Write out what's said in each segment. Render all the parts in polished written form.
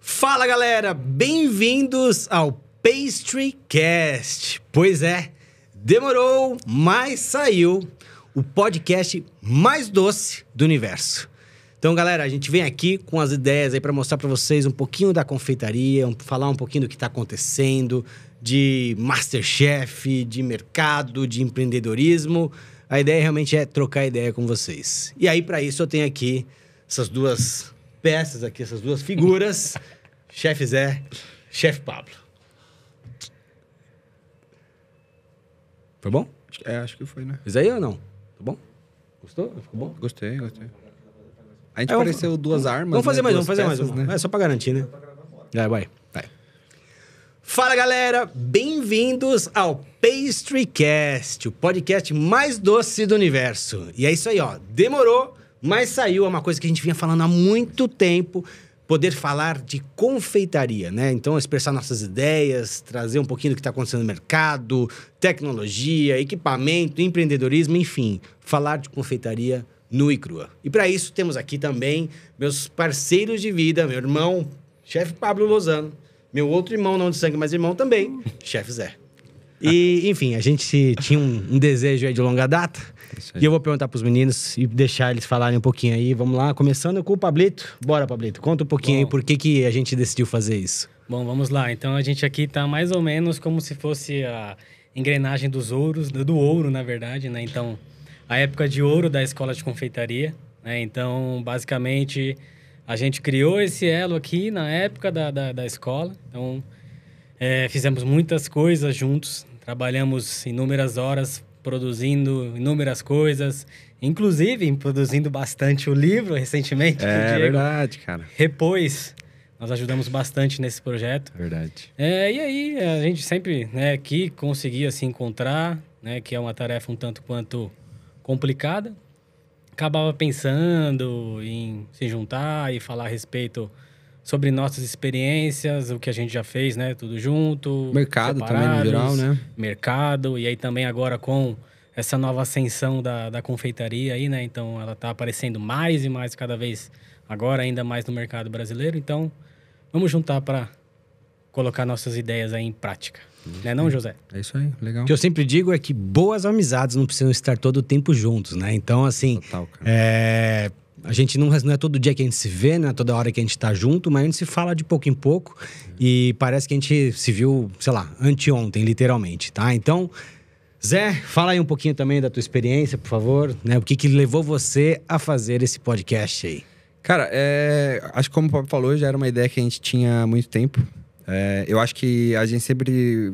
Fala galera, bem-vindos ao Pastrycast. Pois é, demorou, mas saiu o podcast mais doce do universo. Então galera, a gente vem aqui com as ideias aí para mostrar para vocês um pouquinho da confeitaria, falar um pouquinho do que está acontecendo, de Masterchef, de mercado, de empreendedorismo. A ideia realmente é trocar ideia com vocês. E aí para isso eu tenho aqui essas duas peças aqui, essas duas figuras, Chefe Zé, Chefe Pablo. Foi bom? Acho que foi, né? Fez aí ou não? Tá bom? Gostou? Ficou bom? Gostei. A gente apareceu duas armas, vamos fazer né? mais Peças, um. né? É só pra garantir, né? Vai. Fala, galera! Bem-vindos ao Pastrycast, o podcast mais doce do universo. E é isso aí, ó. Demorou, mas saiu. É uma coisa que a gente vinha falando há muito tempo. Poder falar de confeitaria, né? Então, expressar nossas ideias, trazer um pouquinho do que está acontecendo no mercado, tecnologia, equipamento, empreendedorismo, enfim. Falar de confeitaria nua e crua. E para isso, temos aqui também meus parceiros de vida, meu irmão, Chefe Pablo Lozano, meu outro irmão, não de sangue, mas irmão também, Chefe Zé. E, enfim, a gente tinha um desejo aí de longa data. E eu vou perguntar pros meninos e deixar eles falarem um pouquinho aí. Vamos lá, começando com o Pablito. Bora, Pablito. Conta um pouquinho aí por que a gente decidiu fazer isso. Bom, vamos lá. Então, a gente aqui tá mais ou menos como se fosse a engrenagem do ouro, na verdade, né? Então, a época de ouro da escola de confeitaria, né? Então, basicamente, a gente criou esse elo aqui na época da escola. Então, fizemos muitas coisas juntos. Trabalhamos inúmeras horas produzindo inúmeras coisas, inclusive produzindo bastante o livro recentemente. É verdade, cara. Repôs. Nós ajudamos bastante nesse projeto. Verdade. E aí, a gente sempre, aqui conseguia se encontrar, né, que é uma tarefa um tanto quanto complicada. Acabava pensando em se juntar e falar a respeito sobre nossas experiências, o que a gente já fez, né? Tudo junto. Mercado também, no geral, né? Mercado. E aí também agora com essa nova ascensão da confeitaria aí, né? Então, ela tá aparecendo mais e mais cada vez agora, ainda mais no mercado brasileiro. Então, vamos juntar para colocar nossas ideias aí em prática. Né não, José? É isso aí, legal. O que eu sempre digo é que boas amizades não precisam estar todo o tempo juntos, né? Então, assim... Total, cara. A gente não é todo dia que a gente se vê, não é toda hora que a gente tá junto, mas a gente se fala de pouco em pouco e parece que a gente se viu, sei lá, anteontem, literalmente, tá? Então, Zé, fala aí um pouquinho também da tua experiência, por favor, né? O que levou você a fazer esse podcast aí? Cara, acho que como o Pablo falou, já era uma ideia que a gente tinha há muito tempo. Eu acho que a gente sempre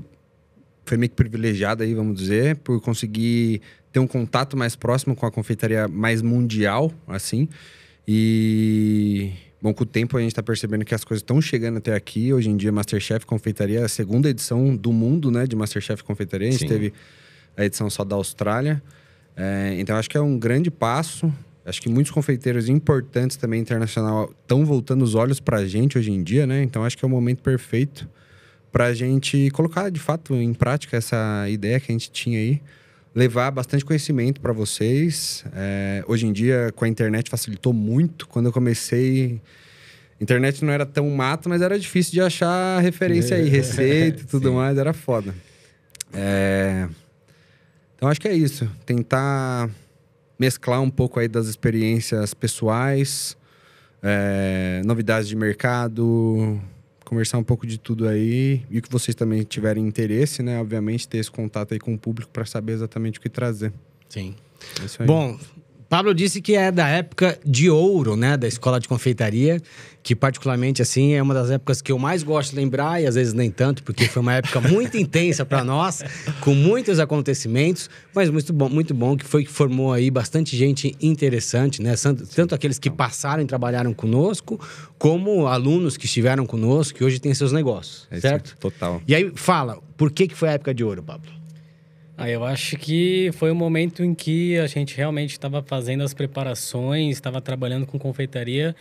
foi meio que privilegiado aí, vamos dizer, por conseguir ter um contato mais próximo com a confeitaria mais mundial, assim. E, bom, com o tempo a gente tá percebendo que as coisas estão chegando até aqui. Hoje em dia, Masterchef Confeitaria é a segunda edição do mundo, né, de Masterchef Confeitaria. A gente teve a edição só da Austrália. Então, acho que é um grande passo. Acho que muitos confeiteiros importantes também internacional estão voltando os olhos pra gente hoje em dia, né? Então, acho que é o momento perfeito pra gente colocar, de fato, em prática essa ideia que a gente tinha aí. Levar bastante conhecimento para vocês. Hoje em dia, com a internet, facilitou muito. Quando eu comecei, a internet não era tão mato, mas era difícil de achar referência aí, receita e tudo mais, era foda. Então, acho que é isso. Tentar mesclar um pouco aí das experiências pessoais, novidades de mercado, conversar um pouco de tudo aí. E o que vocês também tiverem interesse, né? Obviamente, ter esse contato aí com o público para saber exatamente o que trazer. Sim. É isso aí. Bom, Pablo disse que é da época de ouro, né? Da escola de confeitaria, que particularmente, assim, é uma das épocas que eu mais gosto de lembrar, e às vezes nem tanto, porque foi uma época muito intensa para nós, com muitos acontecimentos, mas muito bom, que foi que formou aí bastante gente interessante, né? Tanto aqueles que passaram e trabalharam conosco, como alunos que estiveram conosco, que hoje têm seus negócios, certo? Isso, total. E aí, fala, por que foi a época de ouro, Pablo? Eu acho que foi o momento em que a gente realmente estava fazendo as preparações, estava trabalhando com confeitaria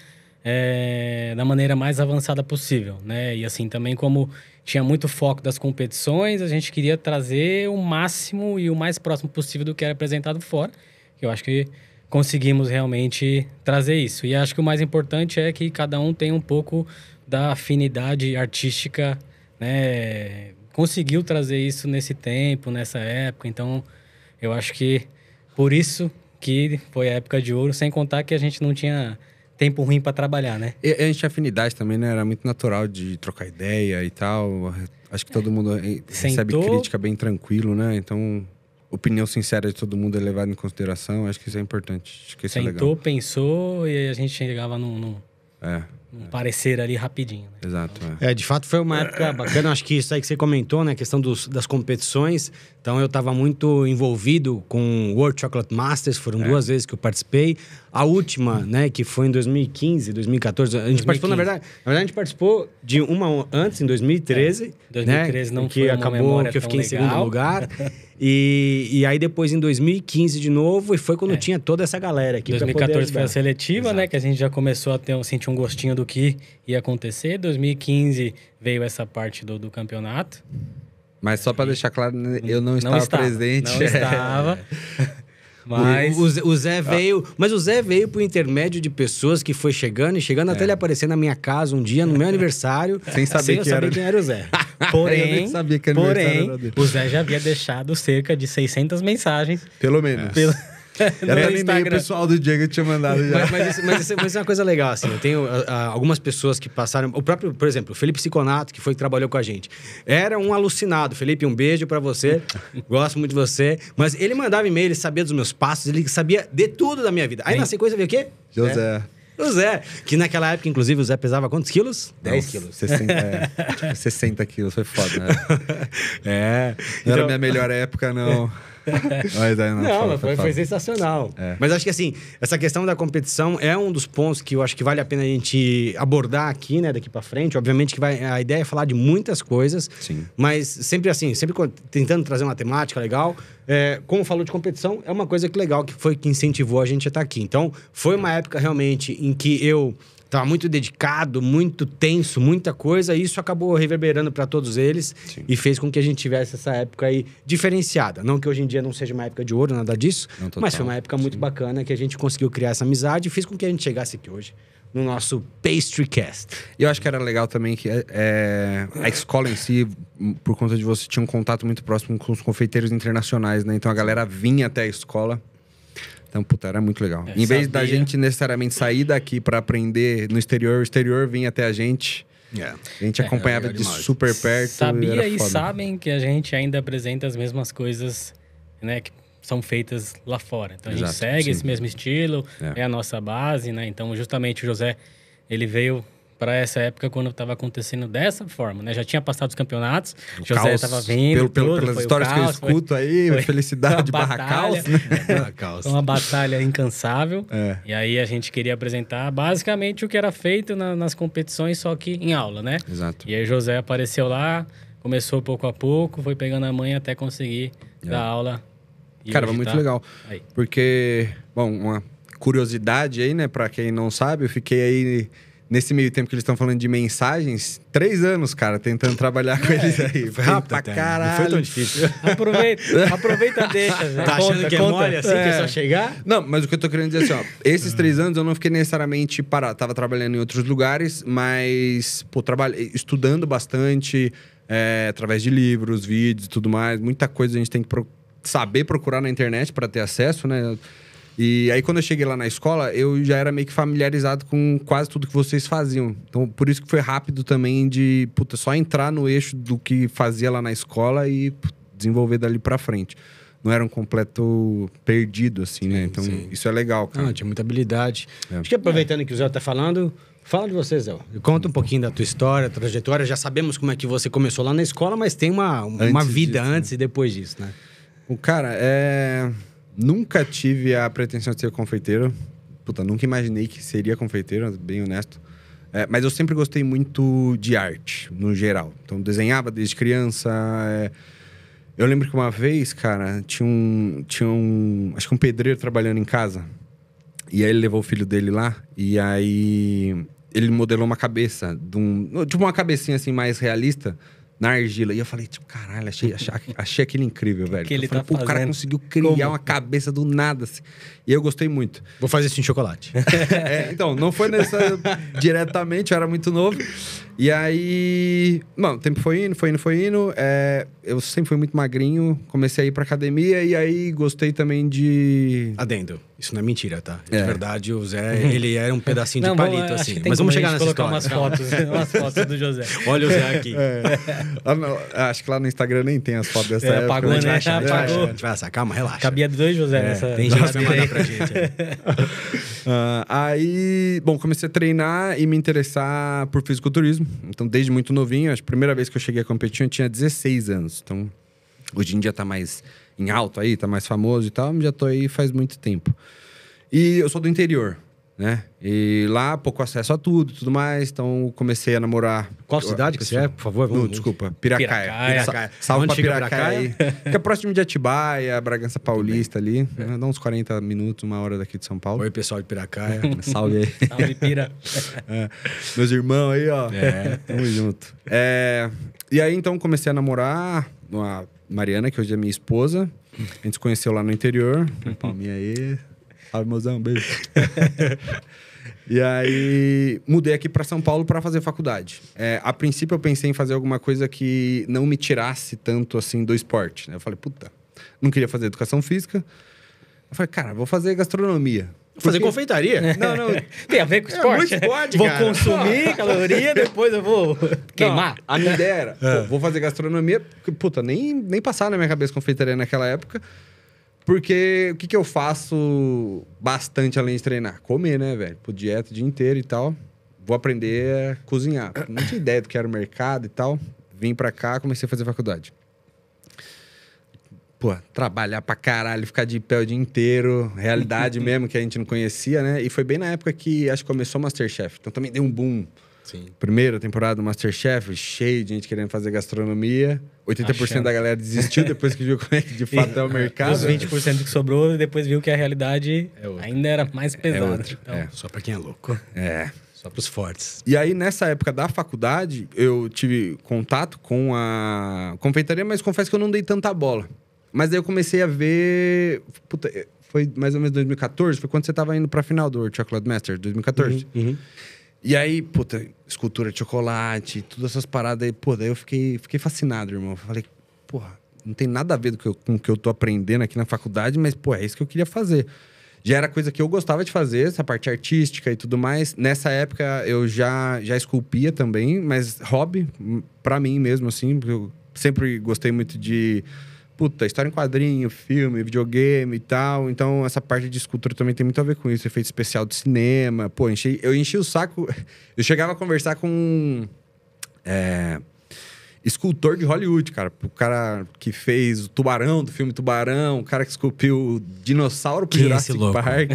da maneira mais avançada possível, né? E assim, também como tinha muito foco das competições, a gente queria trazer o máximo e o mais próximo possível do que era apresentado fora. Eu acho que conseguimos realmente trazer isso. E acho que o mais importante é que cada um tem um pouco da afinidade artística, né? Conseguiu trazer isso nesse tempo, nessa época. Então, eu acho que por isso que foi a época de ouro, sem contar que a gente não tinha tempo ruim para trabalhar, né? E a gente tinha afinidade também, né? Era muito natural de trocar ideia e tal. Acho que todo mundo recebe crítica bem tranquilo, né? Então, opinião sincera de todo mundo é levada em consideração. Acho que isso é importante. Acho que isso é legal. Sentou, pensou e a gente chegava num parecer ali rapidinho. Né? Exato. De fato foi uma época bacana. Acho que isso aí que você comentou, né? A questão das competições. Então eu estava muito envolvido com o World Chocolate Masters. Foram 2 vezes que eu participei. A última, né? Que foi em 2015, 2014. A gente participou, na verdade, a gente participou de uma antes, em 2013. 2013 né, não que foi uma acabou memória que eu fiquei em tão segundo legal. lugar. E aí depois em 2015 de novo. E foi quando tinha toda essa galera aqui. 2014 foi a seletiva, Exato. né? Que a gente já começou a sentir um gostinho do que ia acontecer. 2015 veio essa parte do campeonato. Mas só para deixar claro, eu não estava presente. Não estava. Mas O Zé veio... Mas o Zé veio por intermédio de pessoas que foi chegando até ele aparecer na minha casa um dia, no meu aniversário. Sem saber quem era o Zé. Porém, eu nem sabia que aniversário era dele. o Zé já havia deixado cerca de 600 mensagens. Pelo menos. Era no e-mail pessoal do Diego que tinha mandado já. Mas isso é uma coisa legal, assim. Eu tenho algumas pessoas que passaram... O próprio, por exemplo, o Felipe Siconato, que foi que trabalhou com a gente. Era um alucinado. Felipe, um beijo pra você. Gosto muito de você. Mas ele mandava e-mail, ele sabia dos meus passos, ele sabia de tudo da minha vida. Aí na sequência veio o quê? José. O Zé, que naquela época, inclusive, o Zé pesava quantos quilos? 10 quilos. 60 quilos, foi foda, né? Não era a minha melhor época, não. Mas foi sensacional. Mas acho que assim, essa questão da competição é um dos pontos que eu acho que vale a pena a gente abordar aqui, né, daqui pra frente. Obviamente que a ideia é falar de muitas coisas, sim, mas sempre assim, sempre tentando trazer uma temática legal. Como falou de competição, é uma coisa que legal, que foi que incentivou a gente a estar aqui. Então, foi uma época realmente em que eu estava muito dedicado, muito tenso, muita coisa, e isso acabou reverberando para todos eles. Sim. E fez com que a gente tivesse essa época aí diferenciada. Não que hoje em dia não seja uma época de ouro, nada disso, mas foi uma época muito bacana que a gente conseguiu criar essa amizade e fez com que a gente chegasse aqui hoje, no nosso Pastrycast. E eu acho que era legal também que a escola em si, por conta de você, tinha um contato muito próximo com os confeiteiros internacionais, né? Então a galera vinha até a escola. Então, puta, era muito legal. Em vez da gente necessariamente sair daqui para aprender no exterior, o exterior vinha até a gente. A gente acompanhava de super perto. Sabia e sabem que a gente ainda apresenta as mesmas coisas, né, que são feitas lá fora. Então, a gente segue esse mesmo estilo, é a nossa base, né? Então, justamente, o José, ele veio para essa época quando estava acontecendo dessa forma, né? Já tinha passado os campeonatos, o José estava vindo, pelas histórias que eu escuto aí, felicidade barra caos, né? Foi uma batalha incansável. E aí a gente queria apresentar basicamente o que era feito nas competições, só que em aula, né? Exato. E aí o José apareceu lá, começou pouco a pouco, foi pegando a manha até conseguir dar aula. Cara, foi muito legal. Aí. Porque, bom, uma curiosidade aí, né? Pra quem não sabe, eu fiquei aí... Nesse meio tempo que eles estão falando de mensagens, 3 anos, cara, tentando trabalhar com eles aí. Foi rápido pra caralho. Não foi tão difícil. Aproveita, deixa, velho. Tá achando que é mole assim, que é só chegar? Não, mas o que eu tô querendo dizer assim, ó. Esses 3 anos eu não fiquei necessariamente parado. Tava trabalhando em outros lugares, mas, pô, estudando bastante, através de livros, vídeos e tudo mais. Muita coisa a gente tem que saber procurar na internet para ter acesso, né? E aí, quando eu cheguei lá na escola, eu já era meio que familiarizado com quase tudo que vocês faziam. Então, por isso que foi rápido também de, só entrar no eixo do que fazia lá na escola e desenvolver dali pra frente. Não era um completo perdido, assim, né? Então, isso é legal, cara. Tinha muita habilidade. Acho que aproveitando que o Zé tá falando, fala de você, Zé. Conta um pouquinho da tua história, trajetória. Já sabemos como é que você começou lá na escola, mas tem uma vida disso, antes e depois disso, né? O cara, nunca tive a pretensão de ser confeiteiro. Nunca imaginei que seria confeiteiro, bem honesto. Mas eu sempre gostei muito de arte, no geral. Então, desenhava desde criança. Eu lembro que uma vez, cara, tinha um... Acho que um pedreiro trabalhando em casa. E aí ele levou o filho dele lá. E aí ele modelou uma cabeça. Tipo uma cabecinha assim mais realista. na argila. E eu falei, tipo, caralho, achei aquilo incrível, velho. Que ele falei, tá pô, o cara fazendo. conseguiu criar uma cabeça do nada, assim. E eu gostei muito. Vou fazer isso em chocolate. Então, não foi diretamente, eu era muito novo. E aí... Bom, o tempo foi indo. Eu sempre fui muito magrinho, comecei a ir pra academia e aí gostei também de... Adendo. Isso não é mentira, tá? De verdade, o Zé, ele era um pedacinho de palito, assim. Mas vamos chegar nessa colocar história. umas fotos do José. Olha o Zé aqui. Acho que lá no Instagram nem tem as fotos dessa época. Apagou, né? né? A gente vai achar. Calma, relaxa. Cabia 2 José nessa... Tem gente que vai mandar pra gente. Aí, bom, comecei a treinar e me interessar por fisiculturismo. Então, desde muito novinho, acho que a primeira vez que eu cheguei a competir, eu tinha 16 anos. Então, hoje em dia tá mais em alta aí, tá mais famoso e tal, já tô aí faz muito tempo. E eu sou do interior, né? E lá, pouco acesso a tudo mais. Então, comecei a namorar. Qual cidade que você é, por favor? Não, desculpa. Piracaia. Salve Onde pra fica Piracaia aí. Fica próximo de Atibaia, Bragança Paulista ali. Dá uns 40 minutos, uma hora daqui de São Paulo. Oi, pessoal de Piracaia. Salve aí. Salve, Pira. Meus irmãos aí, ó. Tamo junto. E aí, então, comecei a namorar a Mariana, que hoje é minha esposa. A gente se conheceu lá no interior. Palminha aí. Salve, mozão. Beijo. E aí, mudei aqui para São Paulo para fazer faculdade. A princípio, eu pensei em fazer alguma coisa que não me tirasse tanto, assim, do esporte. Eu falei, puta, não queria fazer educação física. Eu falei, cara, vou fazer gastronomia. Fazer confeitaria? Não. Tem a ver com esporte? muito esporte, vou cara. consumir caloria, depois eu vou queimar. Não, a minha ideia era, pô, vou fazer gastronomia. Porque, puta, nem passava na minha cabeça confeitaria naquela época. Porque o que eu faço bastante além de treinar? Comer, né, velho? Pô, dieta o dia inteiro e tal. Vou aprender a cozinhar. Não tinha ideia do que era o mercado e tal. Vim pra cá, comecei a fazer faculdade. Pô, trabalhar pra caralho, ficar de pé o dia inteiro. Realidade mesmo, que a gente não conhecia, né? E foi bem na época que acho que começou o MasterChef. Então também deu um boom. Sim. Primeira temporada do MasterChef, cheio de gente querendo fazer gastronomia. 80% da galera desistiu depois que viu como é que de fato é o mercado. Os 20% que sobrou, depois viu que a realidade ainda era mais pesada. Então, Só pra quem é louco. Só pros fortes. E aí, nessa época da faculdade, eu tive contato com a confeitaria, mas confesso que eu não dei tanta bola. Mas daí eu comecei a ver... Puta, foi mais ou menos 2014, foi quando você tava indo pra final do Chocolate Master, 2014. E aí, puta, escultura de chocolate, todas essas paradas aí, pô, daí eu fiquei fascinado, irmão. Eu falei, porra, não tem nada a ver com o que eu tô aprendendo aqui na faculdade, mas, pô, é isso que eu queria fazer. Já era coisa que eu gostava de fazer, essa parte artística e tudo mais. Nessa época, eu já esculpia também, mas hobby, pra mim mesmo, assim, porque eu sempre gostei muito de... Puta, história em quadrinho, filme, videogame e tal. Então, essa parte de escultura também tem muito a ver com isso. Efeito especial de cinema. Pô, eu enchi o saco... Eu chegava a conversar com... escultor de Hollywood, cara. O cara que fez o Tubarão, do filme Tubarão. O cara que esculpiu o dinossauro pro Jurassic Park.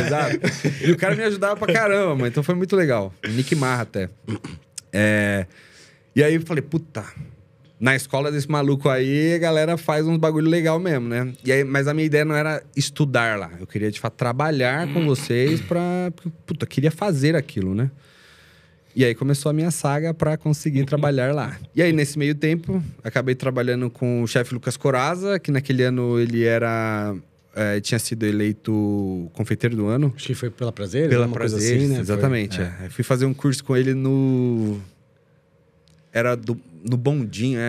Exato. E o cara me ajudava pra caramba, mano. Então, foi muito legal. Nick Marra, até. E aí, eu falei, puta... Na escola desse maluco aí, a galera faz uns bagulho legal mesmo, né? E aí, mas a minha ideia não era estudar lá. Eu queria, de fato, trabalhar com vocês pra... Puta, queria fazer aquilo, né? E aí começou a minha saga pra conseguir trabalhar lá. E aí, nesse meio tempo, acabei trabalhando com o chefe Lucas Corazza, que naquele ano ele era... tinha sido eleito confeiteiro do ano. Acho que foi pela Prazer? Pela Prazer, assim, né? Exatamente. Eu fui fazer um curso com ele no... Era no Bondinho,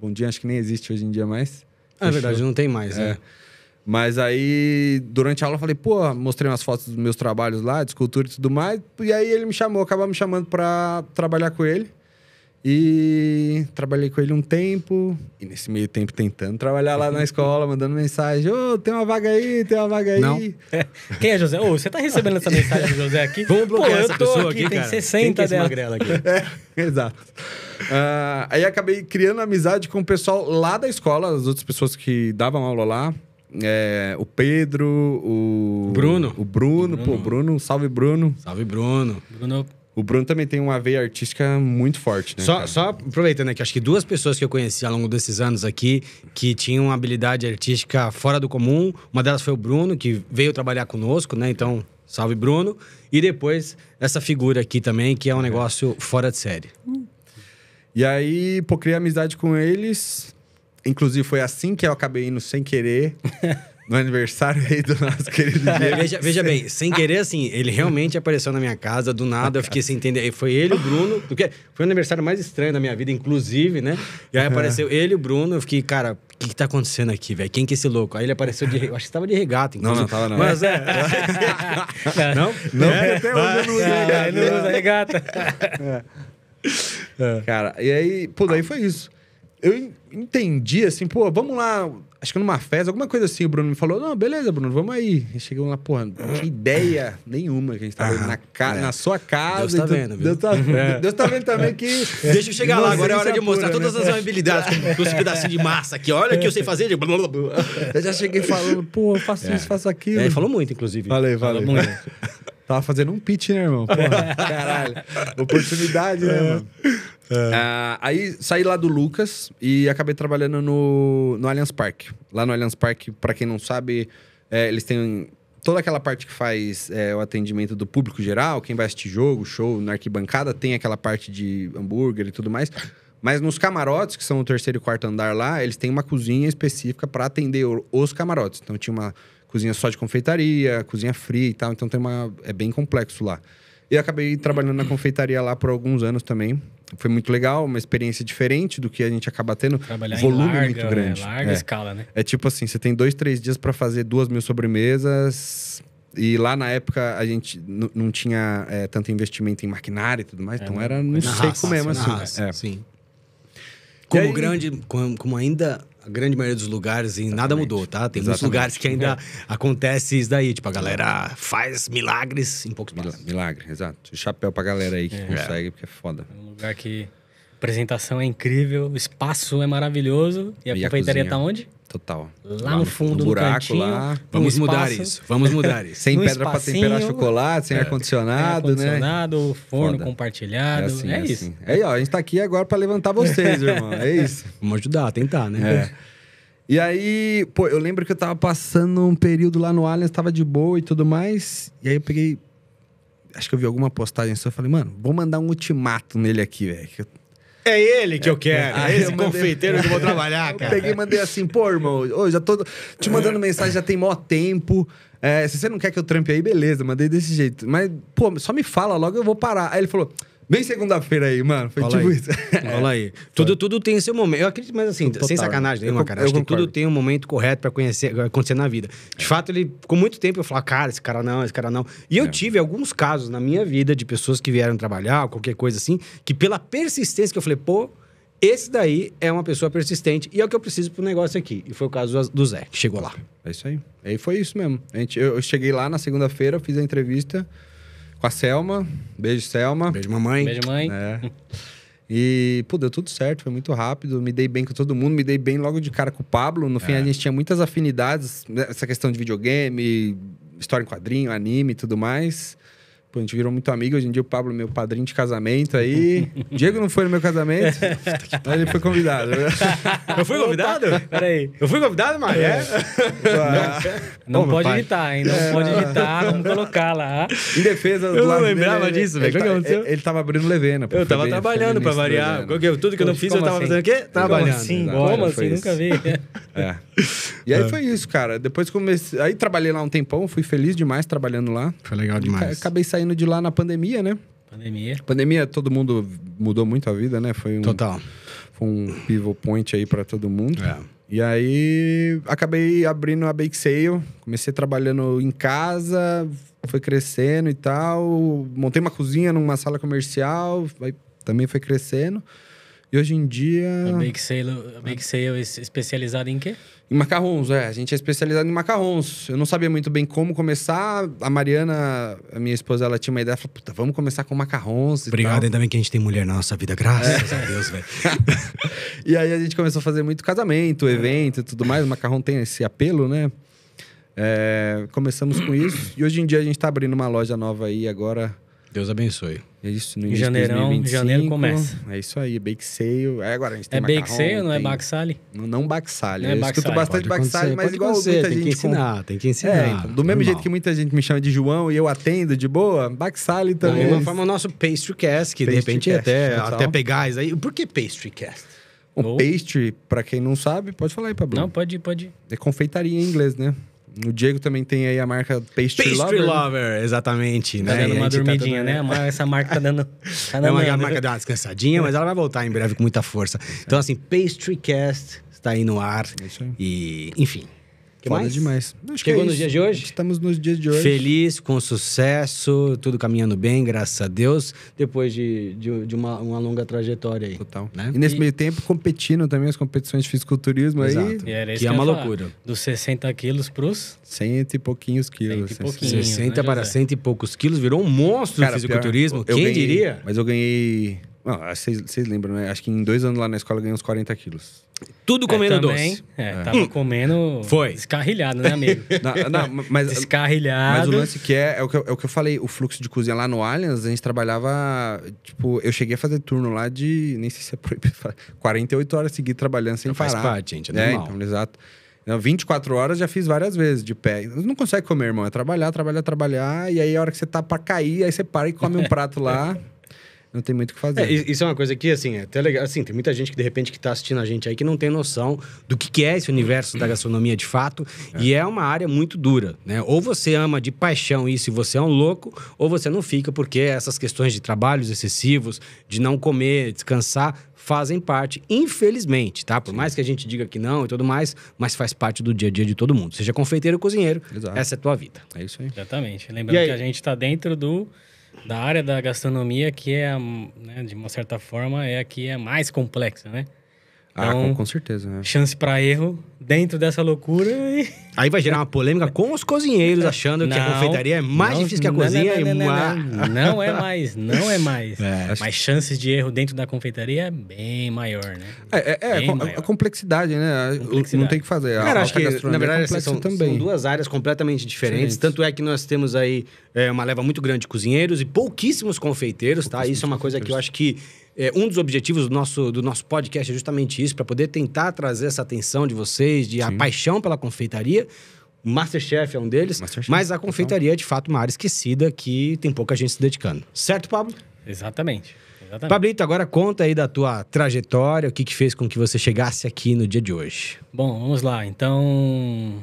Bondinho acho que nem existe hoje em dia mais. É verdade, não tem mais, né? Mas aí, durante a aula, eu falei, pô, mostrei umas fotos dos meus trabalhos lá, de escultura e tudo mais. E aí ele acabou me chamando pra trabalhar com ele. E trabalhei com ele um tempo. E nesse meio tempo tentando trabalhar lá na escola, mandando mensagem. Ô, tem uma vaga aí, tem uma vaga aí. Não. Quem é José? Ô, você tá recebendo essa mensagem do José aqui? Vamos bloquear essa pessoa aqui, tem cara. 60 Quem que é dela. esse magrelo aqui? Exato. Aí acabei criando amizade com o pessoal lá da escola, as outras pessoas que davam aula lá. O Pedro, o Bruno. O Bruno, pô, Bruno, salve Bruno. Salve, Bruno. Bruno, O Bruno também tem uma veia artística muito forte, né? Só aproveitando, né, que acho que duas pessoas que eu conheci ao longo desses anos aqui que tinham uma habilidade artística fora do comum. Uma delas foi o Bruno, que veio trabalhar conosco, né? Então, salve, Bruno. E depois, essa figura aqui também, que é um negócio fora de série. E aí, pô, criei amizade com eles. Inclusive, foi assim que eu acabei indo sem querer. No aniversário aí do nosso querido Diego. Veja bem, sem querer, assim, ele realmente apareceu na minha casa, do nada, eu fiquei sem entender. Foi ele e o Bruno, porque foi o aniversário mais estranho da minha vida, inclusive, né? E aí apareceu ele e o Bruno, eu fiquei, cara, o que tá acontecendo aqui, velho? Quem que é esse louco? Aí ele apareceu de... Eu acho que tava de regata, inclusive. Não tava não. Mas Não? Não, até hoje eu não uso regata. Ele não usa regata. Cara, e aí, pô, daí foi isso. Eu entendi, assim, pô, vamos lá, acho que numa festa, alguma coisa assim, o Bruno me falou, não, beleza, Bruno, vamos aí. E chegamos lá, porra, não tinha ideia nenhuma que a gente tava na sua casa. Deus tá vendo, viu? Deus tá vendo também que... Deixa eu chegar lá, agora é hora de mostrar todas as habilidades, com esse pedacinho de massa aqui. Olha o que eu sei fazer. Eu já cheguei falando, pô, faço isso, faço aquilo. Ele falou muito, inclusive. Falei. Muito. Tava fazendo um pitch, né, irmão? Porra, caralho. Oportunidade, né, mano? Aí saí lá do Lucas e acabei trabalhando no Allianz Parque. Lá no Allianz Parque, pra quem não sabe, eles têm toda aquela parte que faz o atendimento do público geral, quem vai assistir jogo, show, na arquibancada, tem aquela parte de hambúrguer e tudo mais. Mas nos camarotes, que são o 3º e 4º andar lá, eles têm uma cozinha específica para atender os camarotes. Então tinha uma cozinha só de confeitaria, cozinha fria e tal. Então é bem complexo lá. E eu acabei trabalhando na confeitaria lá por alguns anos também. Foi muito legal, uma experiência diferente do que a gente acaba tendo. Trabalhar volume em larga, muito grande. Larga escala, né? É tipo assim, você tem 2-3 dias para fazer 2.000 sobremesas. E lá na época a gente não tinha tanto investimento em maquinário e tudo mais. Então era no seco mesmo, assim. Sim. Como ainda a grande maioria dos lugares, nada mudou, tá? Tem muitos lugares que ainda acontece isso daí. Tipo, a galera faz milagres em poucos passos. Milagre, exato. Chapéu pra galera aí que consegue, porque é foda. É um lugar que a apresentação é incrível, o espaço é maravilhoso. E a confeitaria tá onde? Total. Lá no fundo do buraco, cantinho. Lá. Vamos mudar isso. Sem pedra pra temperar chocolate, sem ar-condicionado, né? Ar-condicionado, forno Foda. compartilhado. Assim, é isso. Assim. Aí, ó, a gente tá aqui agora pra levantar vocês, irmão. É isso. Vamos ajudar, tentar, né? E aí, pô, eu lembro que eu tava passando um período lá no Allianz, tava de boa e tudo mais. E aí eu peguei... Acho que eu vi alguma postagem assim, eu falei, mano, vou mandar um ultimato nele aqui, velho. É ele que eu quero. É esse confeiteiro que eu vou trabalhar, cara. Eu peguei e mandei assim, pô, irmão, já tô te mandando mensagem, já tem maior tempo. Se você não quer que eu trampe aí, beleza, mandei desse jeito. Mas, pô, só me fala logo, eu vou parar. Aí ele falou, vem segunda-feira aí, mano. Foi Fala tipo aí. isso. Fala aí. Tudo tem seu momento. Eu acredito, mas assim, Total. sem sacanagem nenhuma, cara. Eu Acho que concordo. tudo tem um momento correto pra acontecer na vida. De fato, ele, com muito tempo, eu falava, cara, esse cara não. E eu tive alguns casos na minha vida de pessoas que vieram trabalhar, qualquer coisa assim, que pela persistência que eu falei, pô, esse daí é uma pessoa persistente e é o que eu preciso pro negócio aqui. E foi o caso do Zé, que chegou lá. É isso aí. Aí foi isso mesmo. Eu cheguei lá na segunda-feira, fiz a entrevista com a Selma. Beijo, Selma. Beijo, mamãe. Beijo, mãe. E, pô, deu tudo certo, foi muito rápido. Me dei bem com todo mundo, me dei bem logo de cara com o Pablo. No fim, a gente tinha muitas afinidades, né? Essa questão de videogame, história em quadrinho, anime e tudo mais. Pô, a gente virou muito amigo. Hoje em dia o Pablo é meu padrinho de casamento aí. Diego não foi no meu casamento, mas ele foi convidado. Eu fui convidado? Peraí. Eu fui convidado, Maria? Não pode editar, hein? Não pode editar, vamos colocar lá. Em defesa do Eu não lado lembrava dele, disso, velho. O que aconteceu? Ele tava abrindo Levena. Pô, Eu tava foi bem- trabalhando foi pra no início do variar. Levena. Tudo que eu não fiz, eu Como tava assim? fazendo o quê? Trabalhando. Assim, Exato, como foi assim? isso. Nunca vi. É. E aí foi isso, cara. Depois comecei... Aí trabalhei lá um tempão, fui feliz demais trabalhando lá. Foi legal demais. Acabei saindo de lá na pandemia, né? Pandemia. Pandemia, todo mundo mudou muito a vida, né? Foi Total. Foi um pivot point aí pra todo mundo. É. E aí, acabei abrindo a Bake Sale. Comecei trabalhando em casa, foi crescendo e tal. Montei uma cozinha numa sala comercial, aí também foi crescendo. E hoje em dia... A Bake Sale é especializada em quê? Em macarrons, a gente é especializado em macarrons. Eu não sabia muito bem como começar. A Mariana, a minha esposa, ela tinha uma ideia. Falou, puta, vamos começar com macarrons e Obrigado, tal. ainda bem que a gente tem mulher na nossa vida. Graças a Deus, velho. E aí a gente começou a fazer muito casamento, evento e tudo mais. O macarrão tem esse apelo, né? Começamos com isso. E hoje em dia a gente tá abrindo uma loja nova aí agora. Deus abençoe. É isso, no Em início de janeiro 2025. começa. É isso aí, bake sale. Agora a gente tem É bake macarrão, sale, não é tem- baksali? Não baksali. Não é Eu escuto baksali. bastante baksali, mas igual muita tem que gente... ensinar, tem que ensinar. Então, do mesmo normal. jeito que muita gente me chama de João e eu atendo de boa, baksali Da também. mesma forma, o nosso Pastrycast, que de repente Pastrycast, total. até pegar isso aí. Por que Pastrycast? O pastry, pra quem não sabe, pode falar aí, Pablo. Não, pode ir. É confeitaria em inglês, né? O Diego também tem aí a marca Pastry Pastry Lover. Lover, exatamente. Tá né? dando E a uma gente tá dormidinha, dando- né? Essa marca tá dando... Tá É uma danando, marca viu? dá uma descansadinha, mas ela vai voltar em breve com muita força. Então, assim, Pastrycast está aí no ar. É isso aí. E, enfim. Que Foda mais? demais. Acho que Chegou é nos isso. dias de hoje? Estamos nos dias de hoje. Feliz, com sucesso, tudo caminhando bem, graças a Deus, depois de uma longa trajetória aí. Total. Né? E nesse meio tempo, competindo também as competições de fisiculturismo aí. Exato. E era isso Que é eu ia uma falar. loucura. Dos 60 quilos pros... 100 e pouquinhos quilos. 100 e pouquinhos. 60 né, para José? 100 e poucos quilos, virou um monstro Cara, do fisiculturismo. pior, eu Quem ganhei- diria? Mas eu ganhei... Não, vocês lembram, né? Acho que em 2 anos lá na escola eu ganhei uns 40 quilos. Tudo comendo também, doce. Tava comendo... Foi. Descarrilhado, né, amigo? Não, mas Descarrilhado. o lance que é o que eu falei, o fluxo de cozinha lá no Allianz, a gente trabalhava, tipo, eu cheguei a fazer turno lá de, nem sei se é proibido falar, 48 horas seguidas trabalhando sem Não faz parar. parte, gente, é normal. Então, exato. Não, 24 horas já fiz várias vezes de pé. Não consegue comer, irmão, é trabalhar, e aí a hora que você tá pra cair, aí você para e come um prato lá, não tem muito o que fazer. Isso é uma coisa que, assim, é até legal. Assim, tem muita gente que, de repente, que tá assistindo a gente aí que não tem noção do que é esse universo da gastronomia de fato. E é uma área muito dura, né? Ou você ama de paixão isso e você é um louco, ou você não fica, porque essas questões de trabalhos excessivos, de não comer, descansar, fazem parte, infelizmente, tá? Por mais que a gente diga que não e tudo mais, mas faz parte do dia a dia de todo mundo. Seja confeiteiro ou cozinheiro, Exato. essa é a tua vida. É isso aí. Exatamente. E Lembrando aí? que a gente tá dentro da área da gastronomia, que é, né, de uma certa forma, é a que é mais complexa, né? Então, Com certeza, né? chance para erro dentro dessa loucura e... Aí vai gerar uma polêmica com os cozinheiros, achando que a Não, confeitaria é mais não, difícil que a não, cozinha. não é mais, não é mais. É. Mas chances de erro dentro da confeitaria é bem maior, né? Bem A maior. complexidade, né? Complexidade. Não tem o que fazer. Cara, A acho que, alta na gastronomia verdade, é assim, complexa são duas áreas completamente diferentes. Tanto é que nós temos aí uma leva muito grande de cozinheiros e pouquíssimos confeiteiros, tá? Isso é uma coisa que eu acho que um dos objetivos do nosso podcast é justamente isso, para poder tentar trazer essa atenção de vocês, de a paixão pela confeitaria. O Masterchef é um deles, Masterchef, mas a confeitaria é, de fato, uma área esquecida que tem pouca gente se dedicando. Certo, Pablo? Exatamente. Pablito, agora conta aí da tua trajetória, o que fez com que você chegasse aqui no dia de hoje. Bom, vamos lá. Então,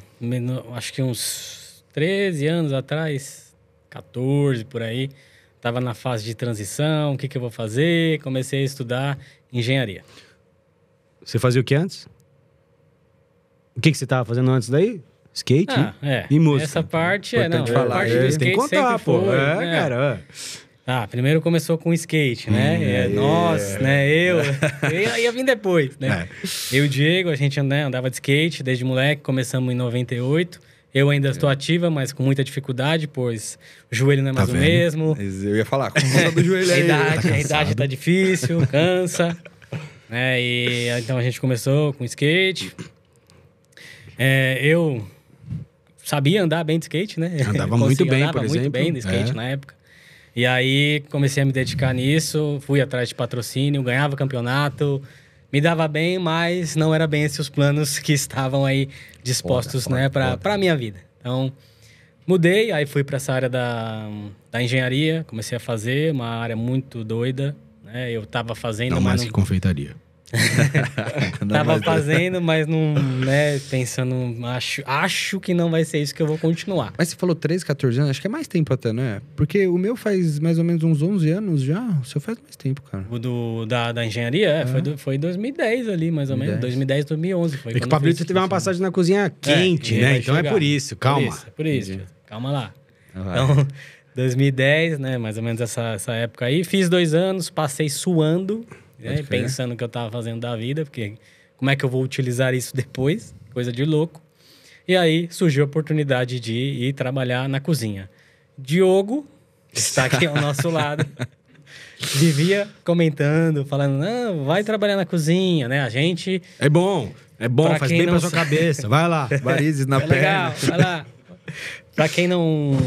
acho que uns 13 anos atrás, 14 por aí, estava na fase de transição, o que eu vou fazer? Comecei a estudar engenharia. Você fazia o que antes? O que você estava fazendo antes daí? Skate e música. Essa parte Importante a falar, parte do tem skate que contar, sempre pô. foi, Cara. Primeiro começou com skate, né? Nós, né? Eu ia vir depois, né? Eu e o Diego, a gente andava de skate desde moleque, começamos em 98. Eu ainda estou ativa, mas com muita dificuldade, pois o joelho não é mais o mesmo. Eu ia falar, com conta do joelho aí. A idade tá difícil, cansa. Né? E então a gente começou com skate. Eu sabia andar bem de skate, né? Andava muito bem, andava por exemplo. muito bem de skate na época. E aí comecei a me dedicar nisso, fui atrás de patrocínio, ganhava campeonato, me dava bem, mas não era bem esses os planos que estavam aí dispostos, né, para minha vida. Então, mudei, aí fui para essa área da engenharia, comecei a fazer, uma área muito doida, né? Eu tava fazendo, Não mas mais que confeitaria. Tava fazendo, mas não, né, pensando, acho que não vai ser isso que eu vou continuar. Mas você falou 13, 14 anos, acho que é mais tempo até, não é? Porque o meu faz mais ou menos uns 11 anos já, o seu faz mais tempo, cara. O da engenharia, foi 2010 ali, mais ou menos, 2010, 2011. Foi É que o Pablito teve uma passagem na cozinha quente, né? Então é por isso, calma. Por isso, calma lá. Então, 2010, né, mais ou menos essa época aí, fiz 2 anos, passei suando, né, pensando o que eu tava fazendo da vida, porque como é que eu vou utilizar isso depois? Coisa de louco. E aí surgiu a oportunidade de ir trabalhar na cozinha. Diogo está aqui ao nosso lado. Vivia comentando, falando, não, vai trabalhar na cozinha, né? A gente... É bom, Pra faz quem bem não pra sua sabe- cabeça. Vai lá. Varizes na É perna. legal, vai lá. Pra quem não,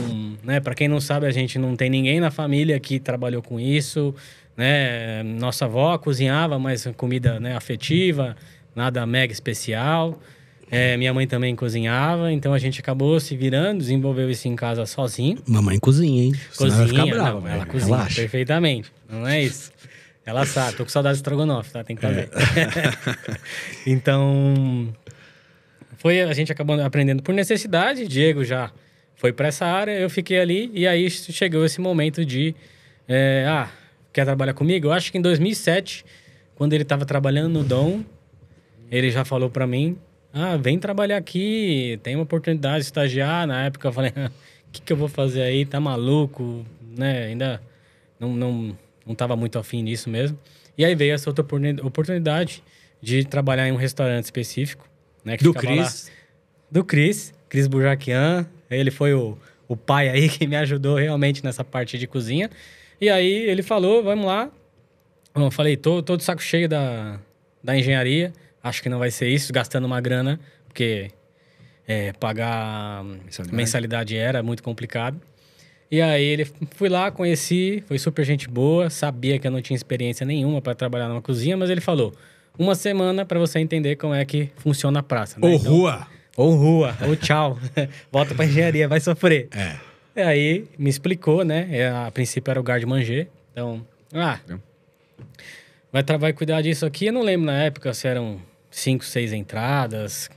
né, para quem não sabe, a gente não tem ninguém na família que trabalhou com isso, né? Nossa avó cozinhava, mas comida, né, afetiva, nada mega especial. Minha mãe também cozinhava, então a gente acabou se virando, desenvolveu isso em casa sozinho. Mamãe cozinha, hein? Senão ela vai ficar Cozinha, brava, não, ela velho. cozinha Relaxa. perfeitamente, não é isso. Ela sabe, tô com saudade de estrogonofe, tá? Tem que fazer. Então, a gente acabou aprendendo por necessidade, Diego já foi para essa área, eu fiquei ali, e aí chegou esse momento de, quer trabalhar comigo? Eu acho que em 2007, quando ele estava trabalhando no Dom, ele já falou para mim, vem trabalhar aqui, tem uma oportunidade de estagiar. Na época eu falei, o que eu vou fazer aí? Tá maluco, né? Ainda não tava muito afim nisso mesmo. E aí veio essa outra oportunidade de trabalhar em um restaurante específico, né? Que Do ficava Cris. Do Cris Burjaquian. Ele foi o pai aí que me ajudou realmente nessa parte de cozinha. E aí ele falou, vamos lá. Eu falei, tô de saco cheio da engenharia. Acho que não vai ser isso, gastando uma grana, porque pagar mensalidade era muito complicado. E aí fui lá, conheci, foi super gente boa, sabia que eu não tinha experiência nenhuma para trabalhar numa cozinha, mas ele falou, 1 semana para você entender como é que funciona a praça. Né? Ou rua. Ou tchau, volta para engenharia, vai sofrer. E aí me explicou, né? A princípio era o garde-manger, então, vai cuidar disso aqui. Eu não lembro na época se eram 5, 6 entradas,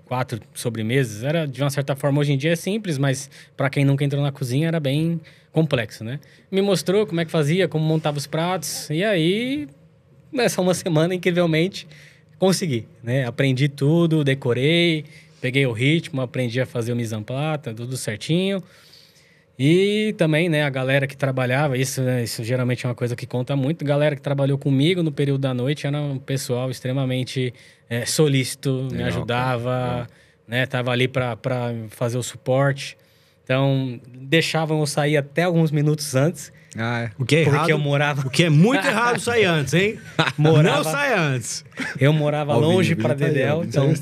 4 sobremesas. Era, de uma certa forma, hoje em dia é simples, mas para quem nunca entrou na cozinha era bem complexo, né? Me mostrou como é que fazia, como montava os pratos. E aí, nessa 1 semana, incrivelmente, consegui, né? Aprendi tudo, decorei, peguei o ritmo, aprendi a fazer o mise en place, tudo certinho. E também, né, a galera que trabalhava, isso geralmente é uma coisa que conta muito, a galera que trabalhou comigo no período da noite era um pessoal extremamente solícito, me ajudava, né, tava ali para fazer o suporte. Então, deixavam eu sair até alguns minutos antes. O que é errado. Porque eu morava... O que é muito errado sair antes, hein? Não sai antes. Eu morava longe para Dedéu, então...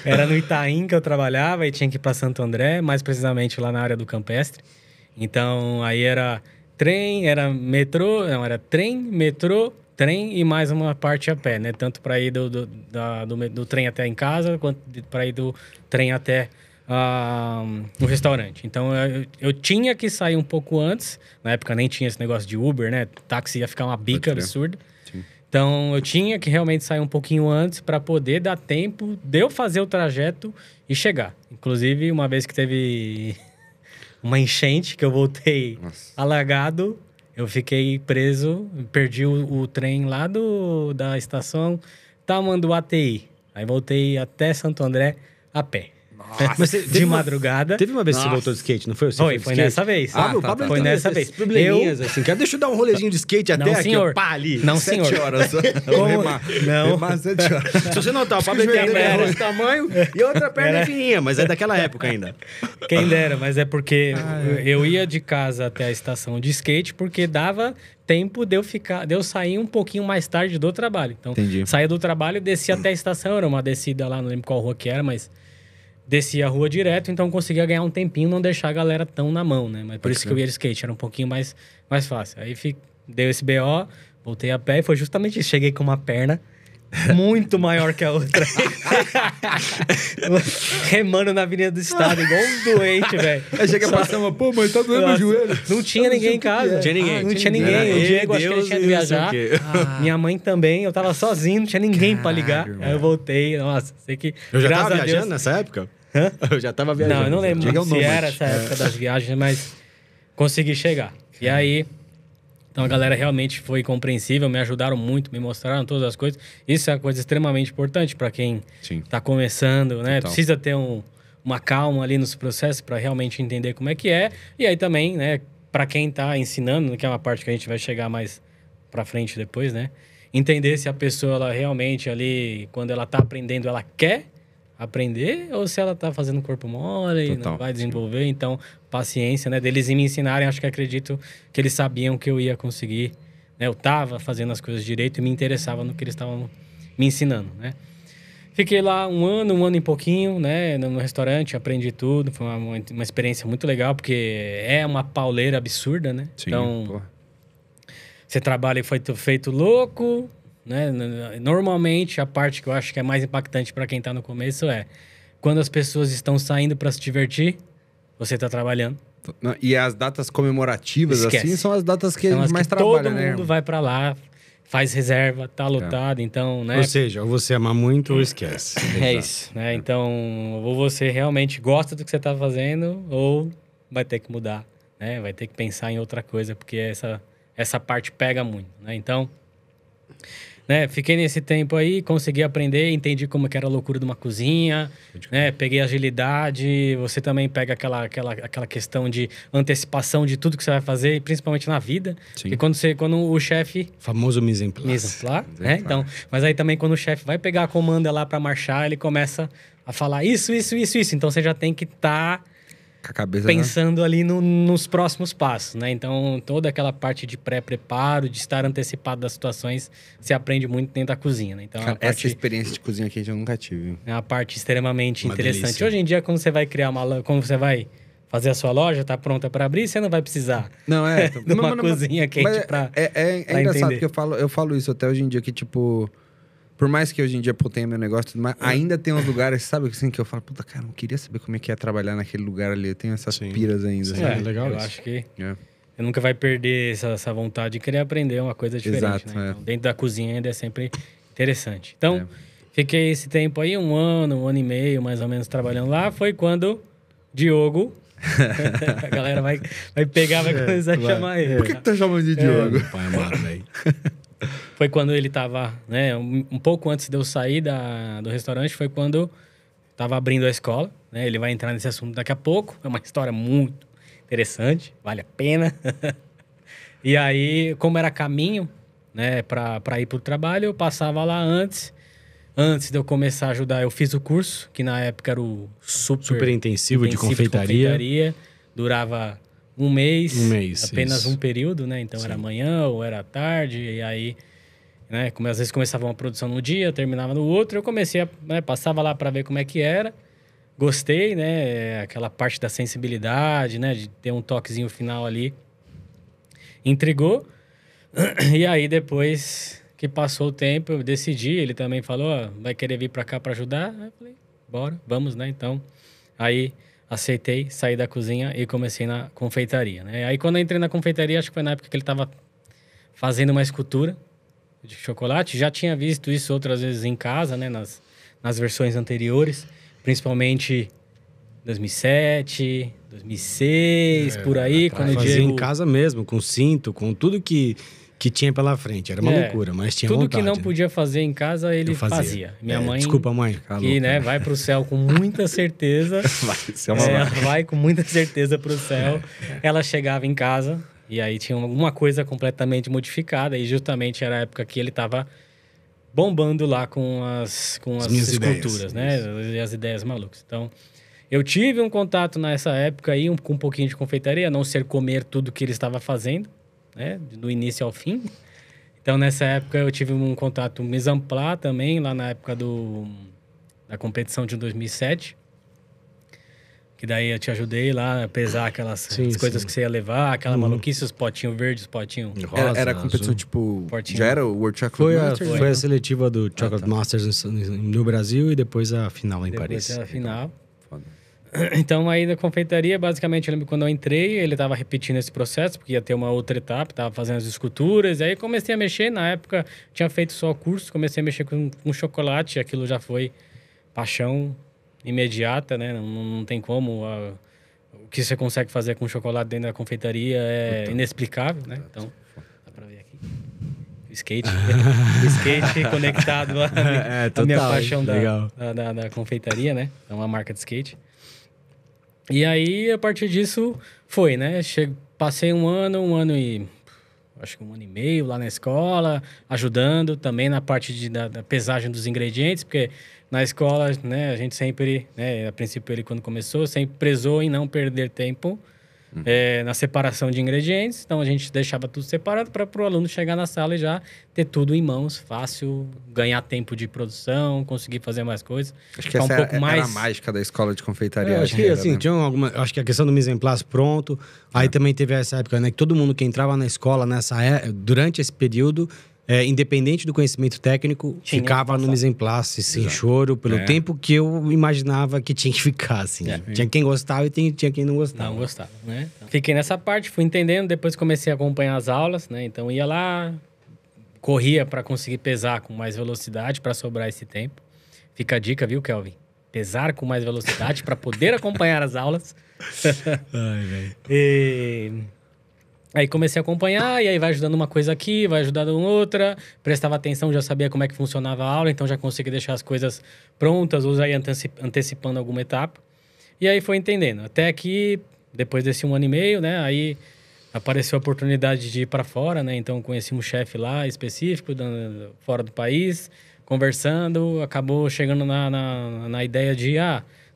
Era no Itaim que eu trabalhava e tinha que ir para Santo André, mais precisamente lá na área do Campestre. Então, aí era trem, era metrô, não, era trem, metrô, trem e mais uma parte a pé, né? Tanto para ir do trem até em casa, quanto para ir do trem até no restaurante. Então, eu tinha que sair um pouco antes. Na época nem tinha esse negócio de Uber, né? Táxi ia ficar uma bica absurda. Então, eu tinha que realmente sair um pouquinho antes para poder dar tempo de eu fazer o trajeto e chegar. Inclusive, uma vez que teve uma enchente, que eu voltei alagado, eu fiquei preso, perdi o trem lá da estação Tamanduateí. Aí voltei até Santo André a pé. Mas de madrugada. Teve uma vez que você voltou de skate, não foi? Foi nessa vez. O Pablo foi nessa vez. Probleminhas, assim. Deixa eu dar um rolezinho de skate até não, aqui, senhor. ó, pá, ali. Não, 7 senhor. horas. Não. 7 horas. Se você notar, o Pablo tem a perna desse tamanho e a outra perna é fininha, mas é daquela época ainda. Quem dera, mas é porque eu ia de casa até a estação de skate porque dava tempo de eu sair um pouquinho mais tarde do trabalho. Então, saía do trabalho e descia até a estação. Era uma descida lá, não lembro qual rua que era, mas... descia a rua direto, então conseguia ganhar um tempinho, não deixar a galera tão na mão, né? Mas por isso que eu ia de skate, era um pouquinho mais fácil. Aí deu esse BO, voltei a pé e foi justamente isso. Cheguei com uma perna muito maior que a outra. Remando na Avenida do Estado, igual um doente, velho. Aí chega pra cima, pô, mas tá doendo meu joelho. Não tinha ninguém em casa. Não tinha ninguém. Não tinha ninguém. O Diego, acho que ele tinha de viajar. Minha mãe também. Eu tava sozinho, não tinha ninguém pra ligar. Aí eu voltei. Nossa, sei que... Eu já tava viajando nessa época? Eu já tava viajando. Não, eu não lembro se era essa época das viagens, mas consegui chegar. E aí... Então, a galera realmente foi compreensível, me ajudaram muito, me mostraram todas as coisas. Isso é uma coisa extremamente importante para quem está começando, né? Total. Precisa ter uma calma ali nos processos para realmente entender como é que é. E aí também, né, para quem está ensinando, que é uma parte que a gente vai chegar mais para frente depois, né? Entender se a pessoa, ela realmente ali, quando ela está aprendendo, ela quer aprender ou se ela tá fazendo corpo mole e não vai desenvolver. Então, paciência, né? Deles me ensinarem, acho que acredito que eles sabiam que eu ia conseguir, né? Eu tava fazendo as coisas direito e me interessava no que eles estavam me ensinando, né? Fiquei lá um ano e pouquinho, né? No restaurante, aprendi tudo. Foi uma experiência muito legal, porque é uma pauleira absurda, né? Sim, então, você trabalha e foi feito louco, né? Normalmente, a parte que eu acho que é mais impactante para quem tá no começo é quando as pessoas estão saindo para se divertir, você tá trabalhando. E as datas comemorativas, Esquece. assim, são as datas que a gente mais todo trabalha, né? mundo vai para lá, faz reserva, tá lotado, então, né? Ou seja, ou você ama muito ou esquece. É isso, né? Então, ou você realmente gosta do que você tá fazendo, ou vai ter que mudar, né? Vai ter que pensar em outra coisa, porque essa parte pega muito, né? Então, né? Fiquei nesse tempo aí, consegui aprender, entendi como que era a loucura de uma cozinha, né? Peguei agilidade, você também pega aquela questão de antecipação de tudo que você vai fazer, principalmente na vida. Sim. Porque quando o chefe... Famoso mise en place. Mise en place, né? Então, mas aí também quando o chefe vai pegar a comanda lá para marchar, ele começa a falar isso. Então você já tem que estar Com a cabeça, pensando ali nos próximos passos, né? Então, toda aquela parte de pré-preparo, de estar antecipado das situações, você aprende muito dentro da cozinha, né? Então, Cara, essa experiência de cozinha aqui eu nunca tive. é uma parte extremamente Uma interessante. delícia. Hoje em dia, quando você vai criar quando você vai fazer a sua loja, tá pronta para abrir, você não vai precisar Não, é... de uma cozinha quente para É engraçado, porque eu falo isso até hoje em dia, que tipo... Por mais que hoje em dia tenha meu negócio e tudo mais, ainda tem uns lugares, sabe, assim, que eu falo, puta, cara, não queria saber como é que é trabalhar naquele lugar ali. Eu tenho essas piras ainda. Sim, assim. legal eu isso. acho que É. eu nunca vai perder essa vontade de querer aprender uma coisa diferente, Exato, né? é. Então, dentro da cozinha ainda é sempre interessante. Então, fiquei esse tempo aí, um ano e meio, mais ou menos, trabalhando lá. Foi quando Diogo... a galera vai pegar, vai começar a chamar ele. Por que tá chamando de Diogo? Pai amado, velho. Foi quando ele tava, né? Um pouco antes de eu sair do restaurante, foi quando tava abrindo a escola, né? Ele vai entrar nesse assunto daqui a pouco. É uma história muito interessante, vale a pena. E aí, como era caminho, né, para ir pro trabalho, eu passava lá antes. Antes de eu começar a ajudar, eu fiz o curso, que na época era o Super intensivo de confeitaria. Durava um mês. Apenas isso. um período, né? Então, era manhã ou era tarde. E aí, né? Às vezes começava uma produção no dia, terminava no outro. Eu comecei passava lá para ver como é que era. Gostei, né? Aquela parte da sensibilidade, né? De ter um toquezinho final ali. Intrigou. E aí, depois que passou o tempo, eu decidi. Ele também falou, ó, vai querer vir para cá para ajudar? Aí eu falei, bora, vamos, né? Então, aí aceitei, saí da cozinha e comecei na confeitaria, né? Aí, quando eu entrei na confeitaria, acho que foi na época que ele estava fazendo uma escultura de chocolate. Já tinha visto isso outras vezes em casa, né? Nas versões anteriores, principalmente 2007, 2006, por aí. Quando o Fazia Diego... em casa mesmo, com cinto, com tudo que tinha pela frente. Era uma loucura, mas tinha tudo vontade. que não né? podia fazer em casa, ele Eu fazia. Minha mãe... Desculpa, mãe. Que, né, vai pro céu com muita certeza. Ela vai com muita certeza pro céu. Ela chegava em casa e aí tinha alguma coisa completamente modificada. E justamente era a época que ele tava bombando lá com as minhas esculturas, ideias. né? E as ideias malucas. Então, eu tive um contato nessa época aí com um pouquinho de confeitaria, a não ser comer tudo que ele estava fazendo, né? Do início ao fim. Então, nessa época, eu tive um contato mise en place também, lá na época da competição de 2007. Que daí eu te ajudei lá a pesar aquelas coisas que você ia levar, aquela maluquice, os potinhos verdes, os potinhos... Era competição, tipo... Fortinho. Já era o World Chocolate Masters? Foi a seletiva do Chocolate Masters no Brasil e depois a final em Depois Paris. a final. Foda. Então, aí da confeitaria, basicamente, eu lembro quando eu entrei, ele estava repetindo esse processo, porque ia ter uma outra etapa, estava fazendo as esculturas. E aí comecei a mexer, na época tinha feito só o curso, comecei a mexer com chocolate, aquilo já foi paixão imediata, né? Não tem como. O que você consegue fazer com chocolate dentro da confeitaria é inexplicável, né? Então, dá pra ver aqui. O skate. O skate conectado à minha paixão da confeitaria, né? É uma marca de skate. E aí, a partir disso, foi, né? Passei um ano e... Acho que 1 ano e meio lá na escola, ajudando também na parte da pesagem dos ingredientes, porque na escola, né, a gente sempre, né, a princípio ele quando começou, sempre prezou em não perder tempo na separação de ingredientes. Então, a gente deixava tudo separado para o aluno chegar na sala e já ter tudo em mãos, fácil, ganhar tempo de produção, conseguir fazer mais coisas. Acho que essa era a mágica da escola de confeitaria. Acho que, assim, tinha acho que a questão do mise en place pronto. Aí também teve essa época, né? Que todo mundo que entrava na escola durante esse período... independente do conhecimento técnico, ficava no mise en place, sem choro, pelo tempo que eu imaginava que tinha que ficar, assim. Tinha quem gostava e tinha quem não gostava. Não gostava, né? Então, fiquei nessa parte, fui entendendo, depois comecei a acompanhar as aulas, né? Então, ia lá, corria para conseguir pesar com mais velocidade, para sobrar esse tempo. Fica a dica, viu, Kelvin? Pesar com mais velocidade para poder acompanhar as aulas. Ai, velho. Aí comecei a acompanhar, e aí vai ajudando uma coisa aqui, vai ajudando outra. Prestava atenção, já sabia como é que funcionava a aula, então já conseguia deixar as coisas prontas, ou já ia antecipando alguma etapa. E aí foi entendendo. Até que, depois desse 1 ano e meio, né, aí apareceu a oportunidade de ir para fora, né? Então conheci um chefe lá específico, fora do país, conversando, acabou chegando na ideia de,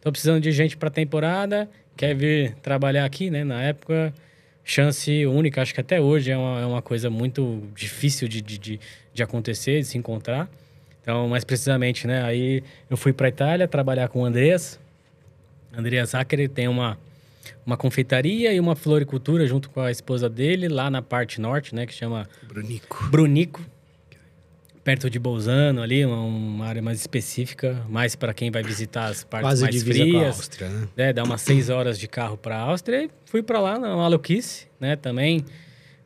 tô precisando de gente para temporada, quer vir trabalhar aqui, né? Na época... chance única, acho que até hoje é uma coisa muito difícil de acontecer, de se encontrar. Então, mais precisamente, né? Aí eu fui para a Itália trabalhar com o Andreas Zaccheri, tem uma confeitaria e uma floricultura junto com a esposa dele, lá na parte norte, né? Que chama... Brunico. Perto de Bolzano, ali, uma área mais específica, mais para quem vai visitar as partes quase mais divisa frias. Com a Áustria, né? Dá umas 6 horas de carro para a Áustria e fui para lá, na maluquice, né, também.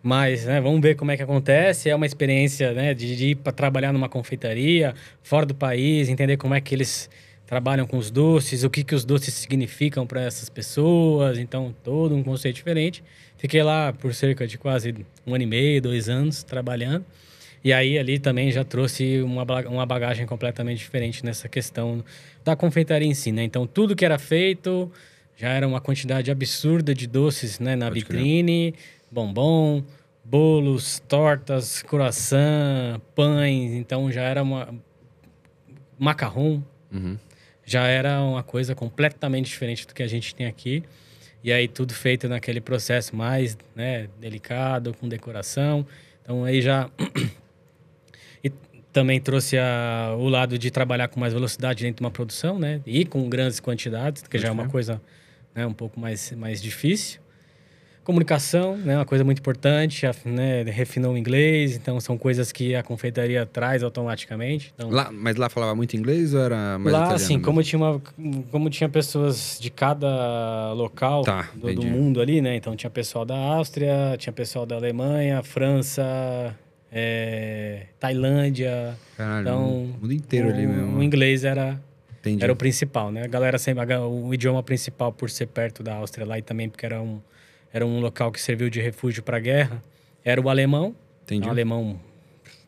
Mas, né, vamos ver como é que acontece. É uma experiência, né, de ir para trabalhar numa confeitaria, fora do país, entender como é que eles trabalham com os doces, o que os doces significam para essas pessoas. Então, todo um conceito diferente. Fiquei lá por cerca de quase 1 ano e meio, 2 anos, trabalhando. E aí, ali também já trouxe uma bagagem completamente diferente nessa questão da confeitaria em si, né? Então, tudo que era feito já era uma quantidade absurda de doces, né? Na vitrine, bombom, bolos, tortas, croissant, pães. Então, já era macarrão. Já era uma coisa completamente diferente do que a gente tem aqui. E aí, tudo feito naquele processo mais, né, delicado, com decoração. Então, aí já... E também trouxe o lado de trabalhar com mais velocidade dentro de uma produção, né? E com grandes quantidades, que já é uma coisa, né, um pouco mais difícil. Comunicação, né? Uma coisa muito importante, né? Refinou o inglês, então são coisas que a confeitaria traz automaticamente. Então, mas lá falava muito inglês ou era mais lá, italiano? assim, como tinha pessoas de cada local do mundo ali, né? Então tinha pessoal da Áustria, tinha pessoal da Alemanha, França... Tailândia. Caralho, então, o mundo inteiro ali mesmo. O inglês era o principal, né? A galera sempre... O idioma principal por ser perto da Áustria lá e também porque era um local que serviu de refúgio para a guerra. Era o alemão. Entendi. Um alemão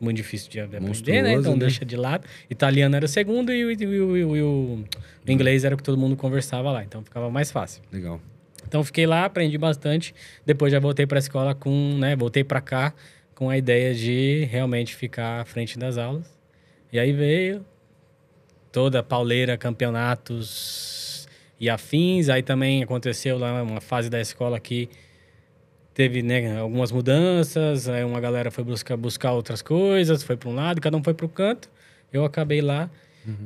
muito difícil de aprender, né? Então deixa de lado. Italiano era o segundo e o inglês era o que todo mundo conversava lá. Então ficava mais fácil. Legal. Então fiquei lá, aprendi bastante. Depois já voltei para a escola voltei para cá com a ideia de realmente ficar à frente das aulas. E aí veio toda a pauleira, campeonatos e afins. Aí também aconteceu lá uma fase da escola que teve, né, algumas mudanças. Aí uma galera foi buscar outras coisas, foi para um lado, cada um foi para o canto. Eu acabei lá,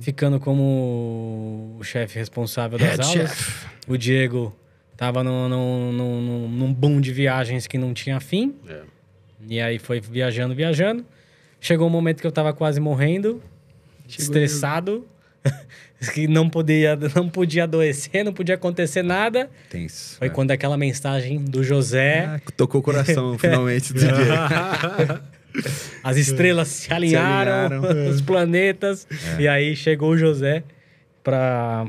ficando como o chefe responsável das aulas. O Diego estava num boom de viagens que não tinha fim. E aí foi viajando. Chegou um momento que eu tava quase morrendo, estressado, que não podia adoecer, não podia acontecer nada. Tenso. Foi quando aquela mensagem do José... tocou o coração, finalmente, do dia. As estrelas se alinharam. Os planetas. E aí chegou o José para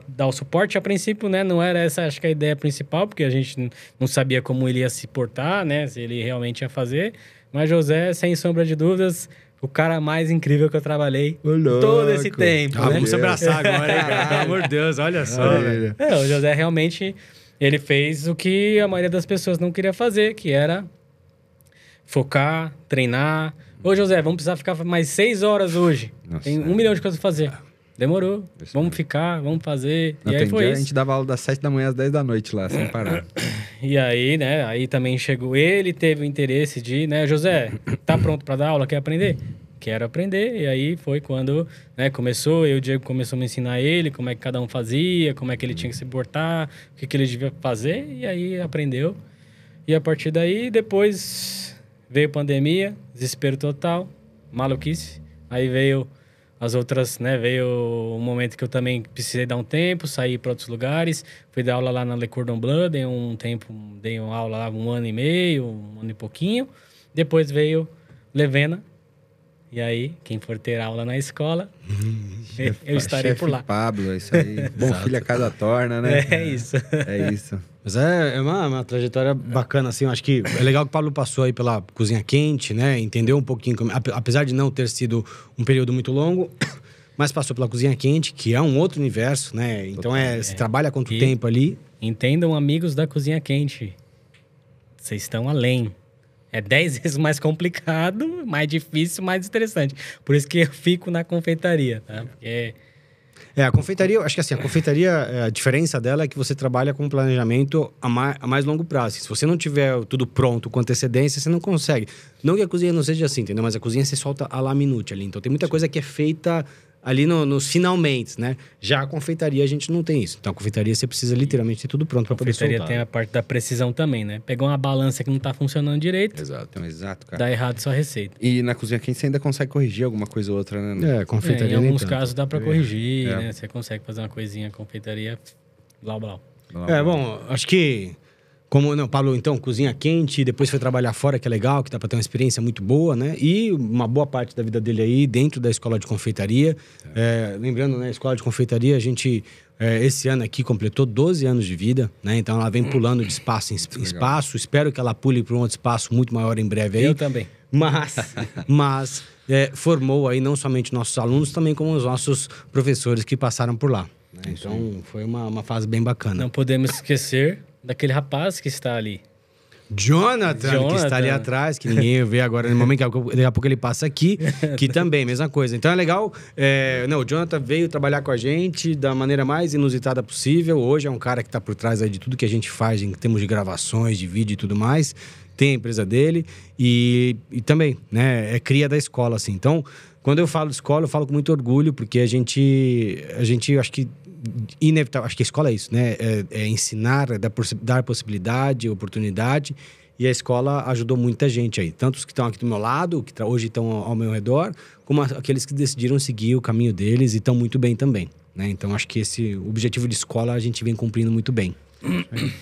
dar o suporte. A princípio, né, não era essa, acho que a ideia principal, porque a gente não sabia como ele ia se portar, né, se ele realmente ia fazer. Mas José, sem sombra de dúvidas, o cara mais incrível que eu trabalhei todo esse tempo. Né? Vamos se abraçar agora, hein, cara? Pelo amor de Deus, olha só. Velho. O José realmente, ele fez o que a maioria das pessoas não queria fazer, que era focar, treinar. Ô, José, vamos precisar ficar mais 6 horas hoje. Nossa, tem 1 milhão de coisas a fazer. demorou. Vamos ficar, vamos fazer. Não, e aí foi dia, isso. A gente dava aula das 7 da manhã às 10 da noite lá, sem parar. E aí, né, aí também chegou ele, teve o interesse de, né, José, tá pronto para dar aula, quer aprender? Quero aprender. E aí foi quando, né, começou, eu e o Diego começamos a ensinar ele como é que cada um fazia, como é que ele tinha que se portar, o que ele devia fazer, e aí aprendeu. E a partir daí, depois veio pandemia, desespero total, maluquice. Aí veio as outras, né? Veio um momento que eu também precisei dar um tempo, sair para outros lugares. Fui dar aula lá na Le Cordon Bleu, dei um tempo, dei uma aula lá 1 ano e meio, 1 ano e pouquinho. Depois veio Levena. E aí, quem for ter aula na escola, eu estarei por lá. Pablo, isso aí. Bom filho a casa torna, né? É isso. É isso. Mas é uma trajetória bacana, assim. Eu acho que é legal que o Pablo passou aí pela cozinha quente, né? Entendeu um pouquinho, apesar de não ter sido um período muito longo, mas passou pela cozinha quente, que é um outro universo, né? Então, você trabalha quanto tempo ali? Entendam, amigos da cozinha quente. Vocês estão além. É 10 vezes mais complicado, mais difícil, mais estressante. Por isso que eu fico na confeitaria, tá? Porque... a confeitaria, acho que assim, a confeitaria, a diferença dela é que você trabalha com planejamento a mais longo prazo. Se você não tiver tudo pronto com antecedência, você não consegue. Não que a cozinha não seja assim, entendeu? Mas a cozinha você solta a la minute ali. Então tem muita coisa que é feita ali nos finalmente, né? Já a confeitaria a gente não tem isso. Então a confeitaria você precisa literalmente ter tudo pronto para poder soltar. A confeitaria tem a parte da precisão também, né? Pegou uma balança que não tá funcionando direito. Exato, então, exato, cara. Dá errado sua receita. E na cozinha quente você ainda consegue corrigir alguma coisa ou outra, né? Confeitaria em alguns nem casos dá para corrigir, É. né? Você consegue fazer uma coisinha, confeitaria, blá, blá. Bom, acho que... Pablo, então, cozinha quente, depois foi trabalhar fora, que é legal, que dá para ter uma experiência muito boa, né? E uma boa parte da vida dele aí dentro da escola de confeitaria. Lembrando, né, a escola de confeitaria, a gente, esse ano aqui, completou 12 anos de vida, né? Então, ela vem pulando de espaço em espaço. Espero que ela pule para um outro espaço muito maior em breve aí. Eu também. Mas formou aí não somente nossos alunos, também como os nossos professores que passaram por lá. Né? Então, foi uma fase bem bacana. Não podemos esquecer daquele rapaz que está ali. Jonathan, que está ali atrás, que ninguém vê agora no momento, daqui a pouco ele passa aqui, que também, mesma coisa. Então é legal, o Jonathan veio trabalhar com a gente da maneira mais inusitada possível. Hoje é um cara que está por trás aí de tudo que a gente faz em termos de gravações, de vídeo e tudo mais. Tem a empresa dele e também, né, é cria da escola, assim. Então, quando eu falo de escola, eu falo com muito orgulho, porque a gente acho que inevitável, acho que a escola é isso, né? É ensinar, é dar possibilidade, oportunidade. E a escola ajudou muita gente aí. Tanto os que estão aqui do meu lado, que hoje estão ao meu redor, como aqueles que decidiram seguir o caminho deles e estão muito bem também, né? Então, acho que esse objetivo de escola a gente vem cumprindo muito bem.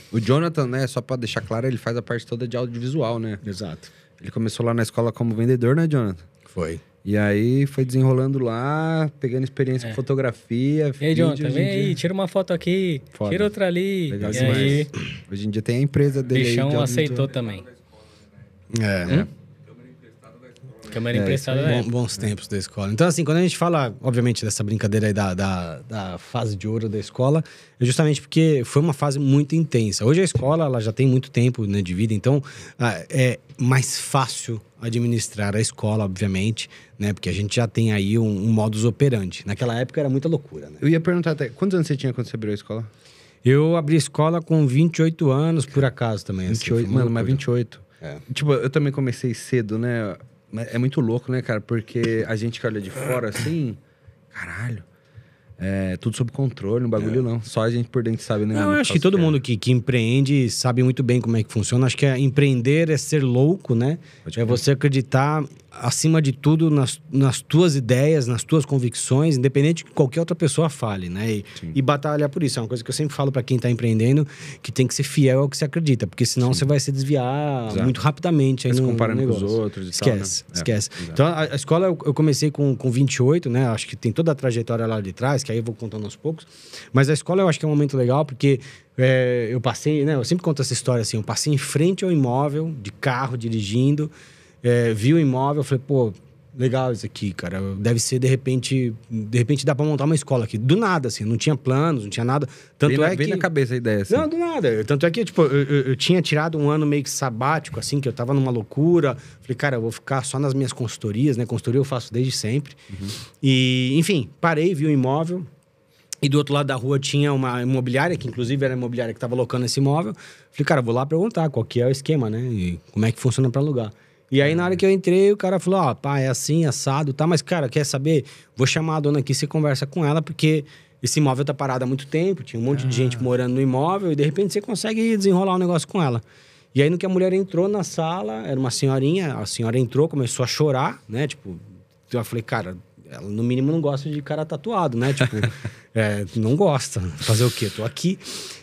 O Jonathan, né, só pra deixar claro, ele faz a parte toda de audiovisual, né? Exato. Ele começou lá na escola como vendedor, né, Jonathan? Foi. E aí foi desenrolando lá, pegando experiência com fotografia. E aí, Jonathan, vem aí, tira uma foto aqui, Foda. tira outra ali. Legal e demais. aí, Hoje em dia tem a empresa o dele bichão aí. aceitou também. Câmera emprestada. Bons tempos da escola. Então, assim, quando a gente fala, obviamente, dessa brincadeira aí da fase de ouro da escola, é justamente porque foi uma fase muito intensa. Hoje a escola ela já tem muito tempo, né, de vida, então é mais fácil administrar a escola, obviamente, né? Porque a gente já tem aí um modus operandi. Naquela época era muita loucura, né? Eu ia perguntar até, quantos anos você tinha quando você abriu a escola? Eu abri a escola com 28 anos, por acaso também. 28, assim, mano, mas 28. É. Tipo, eu também comecei cedo, né? É muito louco, né, cara? Porque a gente que olha de fora, assim... Caralho. É tudo sob controle, um bagulho não. Só a gente por dentro sabe, né? Não, eu acho que todo mundo que empreende sabe muito bem como é que funciona. Acho que empreender é ser louco, né? É você acreditar, acima de tudo, nas tuas ideias, nas tuas convicções, independente de que qualquer outra pessoa fale, né? E batalhar por isso. É uma coisa que eu sempre falo para quem tá empreendendo, que tem que ser fiel ao que você acredita. Porque senão você vai se desviar muito rapidamente. Aí se no comparando com negócio. os outros e Esquece, tal, né? esquece. Então, a escola eu comecei com 28, né? Acho que tem toda a trajetória lá de trás, que aí eu vou contando aos poucos. Mas a escola eu acho que é um momento legal, porque eu passei, né? Eu sempre conto essa história assim, eu passei em frente ao imóvel, de carro, dirigindo, vi o imóvel, falei, pô, legal isso aqui, cara. Deve ser, de repente dá pra montar uma escola aqui. Do nada, assim, não tinha planos, não tinha nada. Tanto veio na cabeça a ideia, assim. Não, do nada. Tanto é que, tipo, eu tinha tirado um ano meio que sabático, assim, que eu tava numa loucura. Falei, cara, eu vou ficar só nas minhas consultorias, né? Consultoria eu faço desde sempre. E, enfim, parei, vi o imóvel. E do outro lado da rua tinha uma imobiliária, que inclusive era a imobiliária que estava alocando esse imóvel. Falei, cara, vou lá perguntar qual que é o esquema, né? E como é que funciona para alugar. E aí, na hora que eu entrei, o cara falou, ó, pá, é assim, assado, tá? Mas, cara, quer saber? Vou chamar a dona aqui, você conversa com ela, porque esse imóvel tá parado há muito tempo, tinha um monte de gente morando no imóvel, e de repente você consegue desenrolar um negócio com ela. E aí, no que a mulher entrou na sala, era uma senhorinha, a senhora entrou, começou a chorar, né? Tipo, eu falei, cara... Ela, no mínimo, não gosta de cara tatuado, né? Tipo, não gosta. Fazer o quê? Tô aqui.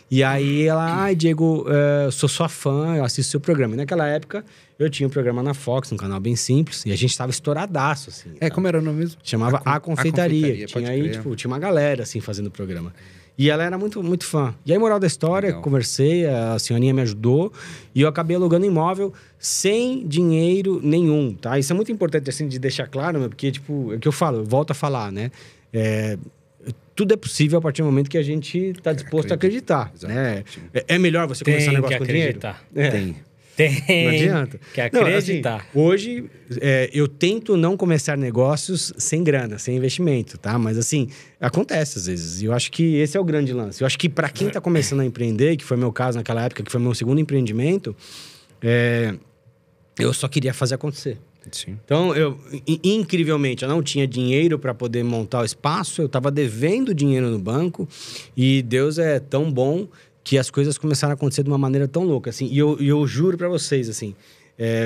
E aí ela... Ai, Diego, eu sou sua fã, eu assisto seu programa. E naquela época, eu tinha um programa na Fox, um canal bem simples. E a gente tava estouradaço, assim. Como era o nome mesmo? Chamava A Confeitaria. Tinha aí, tipo, tinha uma galera, assim, fazendo o programa. E ela era muito, muito fã. E aí, moral da história, legal. Conversei, a senhorinha me ajudou. E eu acabei alugando imóvel sem dinheiro nenhum, tá? Isso é muito importante, assim, de deixar claro, né? Porque, tipo, é o que eu falo, eu volto a falar, né? Tudo é possível a partir do momento que a gente tá disposto a acreditar, né? É melhor você começar um negócio com dinheiro? Tem. Não adianta. Que acreditar. Não, assim, hoje, eu tento não começar negócios sem grana, sem investimento, tá? Mas, assim, acontece às vezes. E eu acho que esse é o grande lance. Eu acho que para quem tá começando a empreender, que foi meu caso naquela época, que foi meu segundo empreendimento, eu só queria fazer acontecer. Sim. Então, incrivelmente, eu não tinha dinheiro para poder montar o espaço, eu estava devendo dinheiro no banco e Deus é tão bom que as coisas começaram a acontecer de uma maneira tão louca, assim. E eu juro para vocês, assim,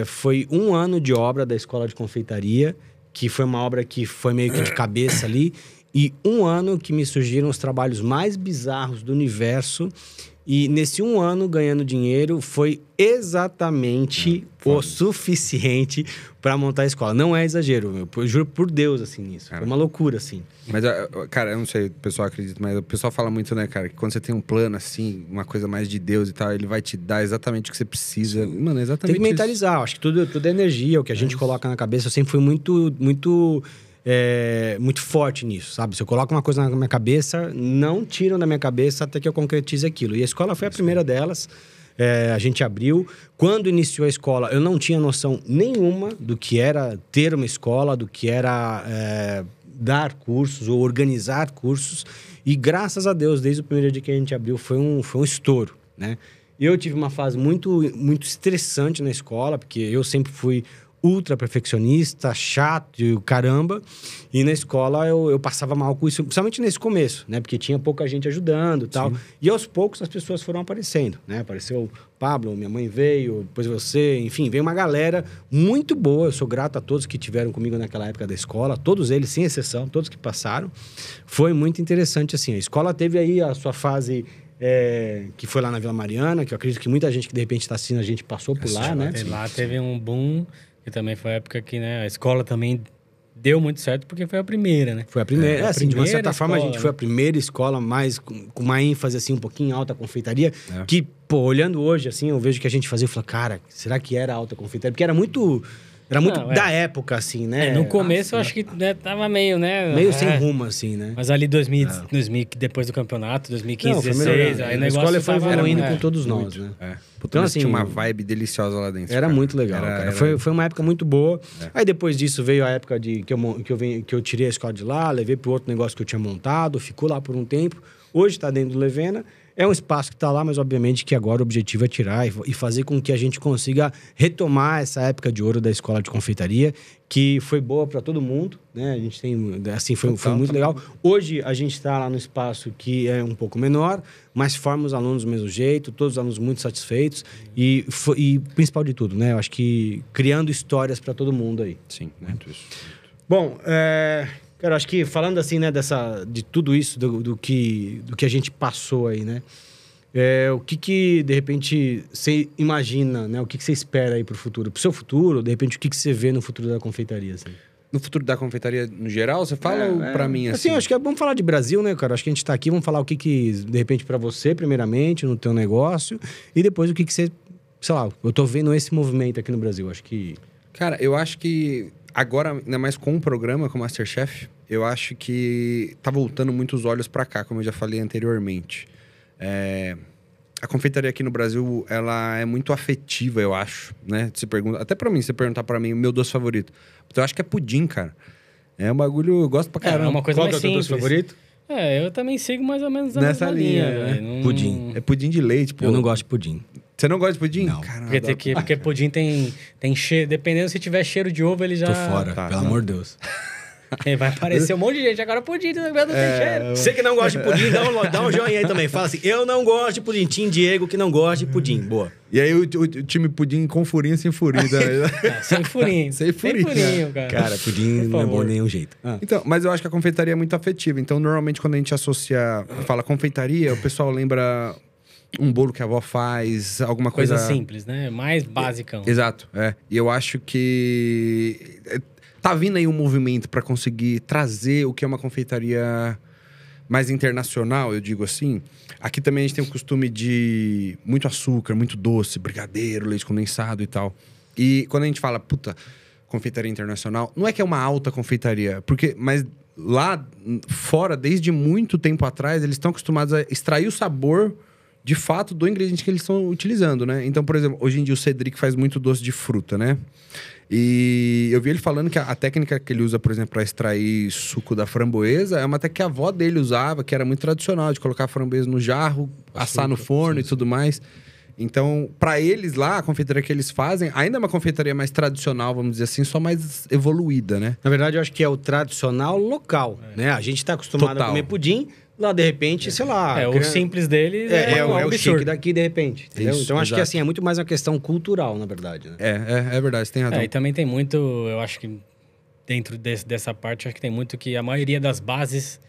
foi 1 ano de obra da Escola de Confeitaria, que foi uma obra que foi meio que de cabeça ali, e 1 ano que me surgiram os trabalhos mais bizarros do universo. E nesse 1 ano ganhando dinheiro foi exatamente o suficiente para montar a escola. Não é exagero, eu juro por Deus, assim, nisso. Foi uma loucura, assim. Mas, cara, eu não sei, o pessoal acredita, mas o pessoal fala muito, né, cara, que quando você tem um plano, assim, uma coisa mais de Deus e tal, ele vai te dar exatamente o que você precisa. Mano, é exatamente tem que mentalizar, acho que tudo é energia, o que a gente coloca na cabeça. Eu sempre fui muito forte nisso, sabe? Se eu coloco uma coisa na minha cabeça, não tiram da minha cabeça até que eu concretize aquilo. E a escola foi a primeira delas. A gente abriu. Quando iniciou a escola, eu não tinha noção nenhuma do que era ter uma escola, do que era dar cursos ou organizar cursos. E graças a Deus, desde o primeiro dia que a gente abriu, foi um estouro, né? Eu tive uma fase muito estressante na escola, porque eu sempre fui ultra perfeccionista, chato e o caramba. E na escola eu passava mal com isso, principalmente nesse começo, né? Porque tinha pouca gente ajudando e tal. Sim. E aos poucos as pessoas foram aparecendo, né? Apareceu o Pablo, minha mãe veio, depois você, enfim, veio uma galera muito boa. Eu sou grato a todos que tiveram comigo naquela época da escola, todos eles, sem exceção, todos que passaram. Foi muito interessante, assim. A escola teve aí a sua fase... que foi lá na Vila Mariana, que eu acredito que muita gente que de repente está assistindo a gente passou por lá, né? Lá teve um boom, que também foi a época que, né, a escola também deu muito certo, porque foi a primeira, né? Foi a primeira, assim, de uma certa forma a gente foi a primeira escola mais, com uma ênfase, assim, um pouquinho alta confeitaria, que, pô, olhando hoje, assim, eu vejo que a gente fazia, eu falo, cara, será que era alta confeitaria? Porque era muito da época, assim, né? No começo eu acho que tava meio, né? Meio sem rumo, assim, né? Mas ali 2000, depois do campeonato, 2015, 2016, aí a escola foi evoluindo com todos nós, né? Então, assim, tinha uma vibe deliciosa lá dentro. Era muito legal, cara. Foi uma época muito boa. Aí depois disso veio a época que eu tirei a escola de lá, levei para outro negócio que eu tinha montado, ficou lá por um tempo. Hoje está dentro do Levena. É um espaço que está lá, mas obviamente que agora o objetivo é tirar e fazer com que a gente consiga retomar essa época de ouro da escola de confeitaria, que foi boa para todo mundo, né? A gente tem, assim, foi muito legal. Hoje a gente está lá no espaço que é um pouco menor, mas forma os alunos do mesmo jeito, todos os alunos muito satisfeitos e principal de tudo, né? Eu acho que criando histórias para todo mundo aí. Sim, muito isso. Bom, cara, acho que falando assim, né, de tudo isso, do que a gente passou aí, né? O que de repente, você imagina, né? O que você espera aí pro futuro? Pro seu futuro, de repente, o que você vê no futuro da confeitaria, assim? No futuro da confeitaria no geral, você fala ou pra mim, assim? Assim, acho que vamos falar de Brasil, né, cara? Acho que a gente tá aqui, vamos falar o que de repente, pra você, primeiramente, no teu negócio, e depois o que você, sei lá, eu tô vendo esse movimento aqui no Brasil, acho que... Cara, eu acho que agora, ainda mais com um programa como Masterchef, eu acho que tá voltando muitos olhos para cá, como eu já falei anteriormente. A confeitaria aqui no Brasil, ela é muito afetiva, eu acho, né? Se pergunta, até pra mim, se você perguntar pra mim o meu doce favorito. Eu acho que é pudim, cara. É um bagulho, eu gosto pra caramba. É uma coisa Qual mais que é o teu simples. doce favorito? Eu também sigo mais ou menos a Nessa mesma linha, linha. Não... Pudim. É pudim de leite, pô. Eu não gosto de pudim. Você não gosta de pudim? Não. Caramba, Porque pudim tem cheiro... Dependendo se tiver cheiro de ovo, ele já... Tô fora, Tá, pelo tá. amor de Deus. Vai aparecer um monte de gente. Agora pudim não tem cheiro. Você que não gosta de pudim, dá um joinha aí também. Fala assim, eu não gosto de pudim. Tim Diego que não gosta de pudim. Boa. E aí o time pudim com furinho sem furinho. Sem furinho. Sem furinho. cara. Cara, pudim Por não é bom favor. de nenhum jeito. Então, mas eu acho que a confeitaria é muito afetiva. Então, normalmente, quando a gente fala confeitaria, o pessoal lembra um bolo que a avó faz, alguma coisa... Coisa simples, né? Mais basicão. Exato, E eu acho que tá vindo aí um movimento para conseguir trazer o que é uma confeitaria mais internacional, eu digo assim. Aqui também a gente tem o costume de muito açúcar, muito doce, brigadeiro, leite condensado e tal. E quando a gente fala, puta, confeitaria internacional, não é que é uma alta confeitaria, mas lá fora, desde muito tempo atrás, eles estão acostumados a extrair o sabor de fato do ingrediente que eles estão utilizando, né? Então, por exemplo, hoje em dia o Cedric faz muito doce de fruta, né? E eu vi ele falando que a técnica que ele usa, por exemplo, para extrair suco da framboesa é uma técnica que a avó dele usava, que era muito tradicional, de colocar a framboesa no jarro, assar no forno e tudo mais. Então, para eles lá, a confeitaria que eles fazem, ainda é uma confeitaria mais tradicional, vamos dizer assim, só mais evoluída, né? Na verdade, eu acho que é o tradicional local, né? A gente tá acostumado Total. a comer pudim, lá de repente, sei lá... O simples deles é o absurdo. chique daqui, de repente. Entendeu? Isso, então, acho que exato. assim, é muito mais uma questão cultural, na verdade, né? É verdade, você tem razão. E também tem muito, eu acho que dentro dessa parte, acho que tem muito que a maioria das bases,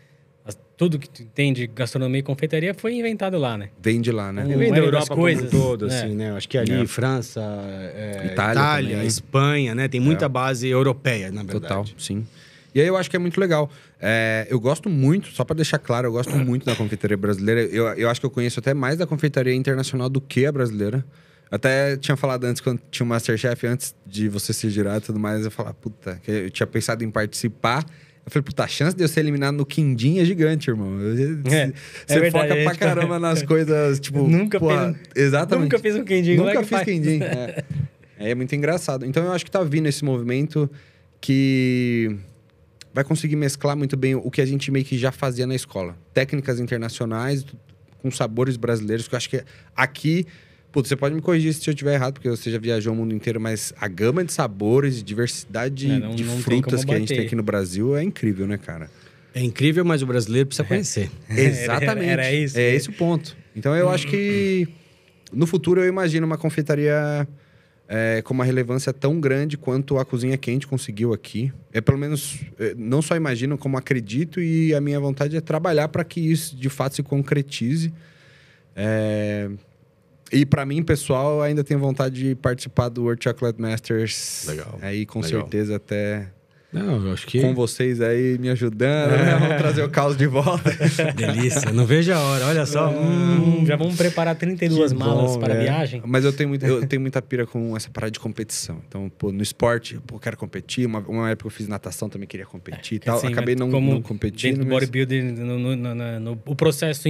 tudo que tem de gastronomia e confeitaria foi inventado lá, né? Vem de lá, né? Um- Vem da maioria Europa das como coisas, um todo, né? assim, né? Acho que ali, França, Itália também. Espanha, né? Tem muita base europeia, na verdade. Total, sim. E aí eu acho que é muito legal. Eu gosto muito, só para deixar claro, eu gosto muito da confeitaria brasileira. Eu acho que eu conheço até mais da confeitaria internacional do que a brasileira. Até tinha falado antes, quando tinha o Masterchef, antes de você ser jurado e tudo mais, eu falava, puta, que eu tinha pensado em participar. Eu falei, puta, a chance de eu ser eliminado no quindim é gigante, irmão. Você verdade, foca pra caramba nas coisas, tipo... Nunca exatamente. Nunca fiz um quindim. Nunca fiz quindim. É muito engraçado. Então eu acho que tá vindo esse movimento que vai conseguir mesclar muito bem o que a gente meio que já fazia na escola. Técnicas internacionais com sabores brasileiros, que eu acho que aqui... Putz, você pode me corrigir se eu estiver errado, porque você já viajou o mundo inteiro, mas a gama de sabores, de diversidade de não tem frutas como que a gente bater. tem aqui no Brasil é incrível, né, cara? É incrível, mas o brasileiro precisa conhecer. Exatamente. Era isso. É esse o ponto. Então eu acho que no futuro eu imagino uma confeitaria com uma relevância tão grande quanto a Cozinha Quente conseguiu aqui. Pelo menos, não só imagino, como acredito, e a minha vontade é trabalhar para que isso de fato se concretize. E para mim, pessoal, ainda tenho vontade de participar do World Chocolate Masters. Legal. Aí, com Legal. certeza, até Não, eu acho que... com vocês aí me ajudando, né? Vamos trazer o caos de volta. Delícia. Não vejo a hora. Olha só. Já vamos preparar 32 Que malas bom, para a viagem. Mas eu tenho muita pira com essa parada de competição. Então, pô, no esporte, pô, quero competir. Uma época eu fiz natação, também queria competir e tal. Assim, Acabei mas não competindo. Dentro do bodybuilding, o processo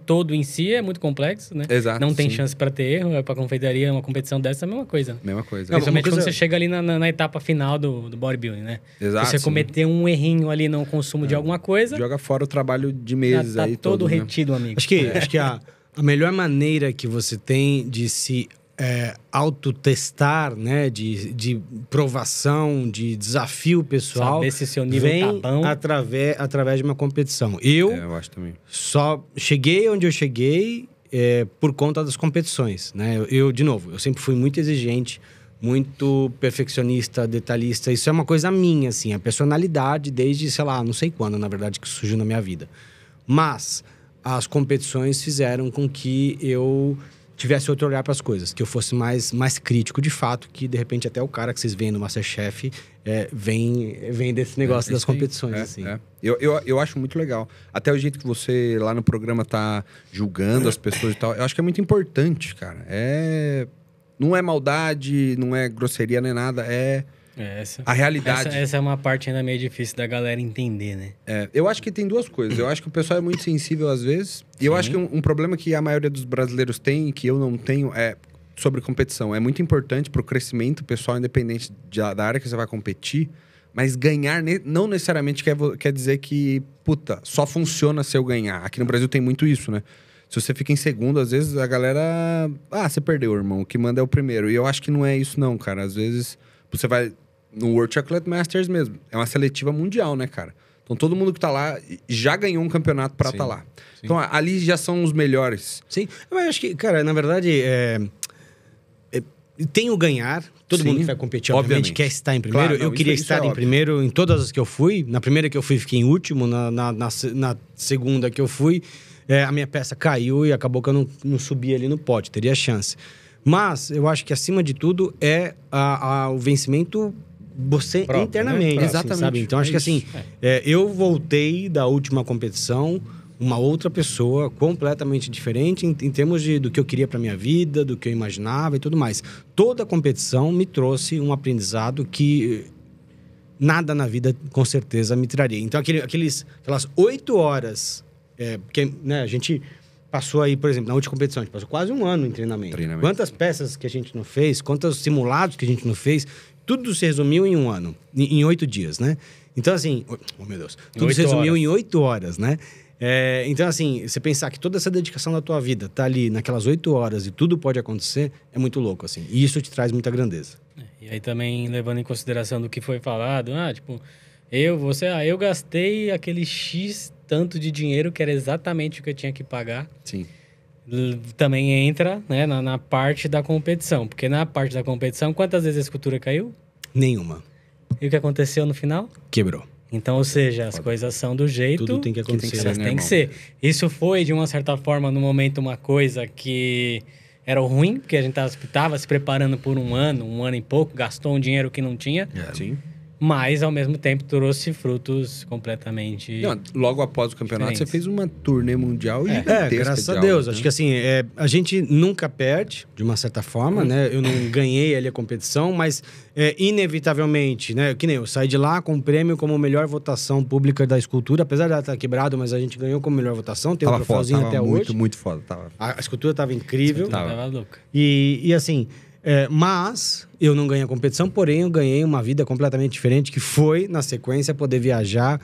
todo em si é muito complexo, né? Exato, Não tem sim. chance para ter erro. Para confeitaria, uma competição dessa é a mesma coisa. Mesma coisa. Não, Principalmente uma coisa- quando você chega ali na etapa final do bodybuilding, né? Exato, Se você sim. cometer um errinho ali no consumo de alguma coisa, Joga fora o trabalho de já meses tá aí todo né? retido, amigo. Acho que a melhor maneira que você tem de se autotestar, né? De provação, de desafio pessoal... Saber se seu nível vem tá bom. através de uma competição. Eu Eu acho também. só cheguei onde eu cheguei por conta das competições, né? De novo, eu sempre fui muito exigente, muito perfeccionista, detalhista. Isso é uma coisa minha, assim, a personalidade desde, sei lá, não sei quando, na verdade, que surgiu na minha vida. Mas as competições fizeram com que eu tivesse outro olhar para as coisas, que eu fosse mais crítico, de fato, que de repente até o cara que vocês veem no Masterchef vem desse negócio das isso aí. competições, assim. Eu acho muito legal. Até o jeito que você lá no programa tá julgando as pessoas e tal, eu acho que é muito importante, cara. Não é maldade, não é grosseria nem nada, é A realidade. Essa é uma parte ainda meio difícil da galera entender, né? Eu acho que tem duas coisas. Eu acho que o pessoal é muito sensível às vezes. E eu acho que um problema que a maioria dos brasileiros tem, que eu não tenho, é sobre competição. É muito importante pro crescimento pessoal, independente da área que você vai competir. Mas ganhar não necessariamente quer dizer que, puta, só funciona se eu ganhar. Aqui no Brasil tem muito isso, né? Se você fica em segundo, às vezes a galera... Ah, você perdeu, irmão. O que manda é o primeiro. E eu acho que não é isso, não, cara. Às vezes você vai no World Chocolate Masters mesmo. É uma seletiva mundial, né, cara? Então todo mundo que tá lá já ganhou um campeonato pra estar lá. Sim. Então ali já são os melhores. Sim. Eu acho que, cara, na verdade... Tem o ganhar. Todo mundo que vai competir, obviamente, quer estar em primeiro. Claro, eu queria estar em primeiro em todas as que eu fui. Na primeira que eu fui, fiquei em último. Na segunda que eu fui, a minha peça caiu e acabou que eu não subi ali no pódio. Teria chance. Mas eu acho que, acima de tudo, é o vencimento você próprio, internamente. Né? Exatamente. Sabe? Então, acho que assim, eu voltei da última competição... uma outra pessoa completamente diferente em termos do que eu queria para minha vida, do que eu imaginava e tudo mais. Toda a competição me trouxe um aprendizado que nada na vida, com certeza, me traria. Então, aquelas 8 horas... porque, né, a gente passou aí, por exemplo, na última competição, a gente passou quase um ano em treinamento. Quantas peças que a gente não fez, quantos simulados que a gente não fez, tudo se resumiu em um ano, em 8 dias, né? Então, assim... Oh, meu Deus. Tudo se resumiu em 8 horas, né? Então, assim, você pensar que toda essa dedicação da tua vida tá ali naquelas 8 horas e tudo pode acontecer, é muito louco, assim. E isso te traz muita grandeza. E aí também, levando em consideração do que foi falado, eu gastei aquele X tanto de dinheiro que era exatamente o que eu tinha que pagar. Sim. Também entra, né, na parte da competição. Porque na parte da competição, quantas vezes a escultura caiu? Nenhuma. E o que aconteceu no final? Quebrou. Então, ou seja, as coisas são do jeito... Tudo tem que acontecer. Tem que ser. Isso foi, de uma certa forma, no momento, uma coisa que era ruim, porque a gente estava se preparando por um ano e pouco, gastou um dinheiro que não tinha. Sim. Mas, ao mesmo tempo, trouxe frutos completamente... Logo após o campeonato, você fez uma turnê mundial gigantesca. Graças a Deus. Né? Acho que assim, a gente nunca perde, de uma certa forma, né? Eu não ganhei ali a competição, mas inevitavelmente, né? Que nem eu saí de lá com o prêmio como melhor votação pública da escultura, apesar de ela estar quebrado, mas a gente ganhou como melhor votação. Tem um troféuzinho até hoje. Muito foda. A escultura estava incrível. Tava louca. E assim... mas eu não ganhei a competição, porém eu ganhei uma vida completamente diferente, que foi, na sequência, poder viajar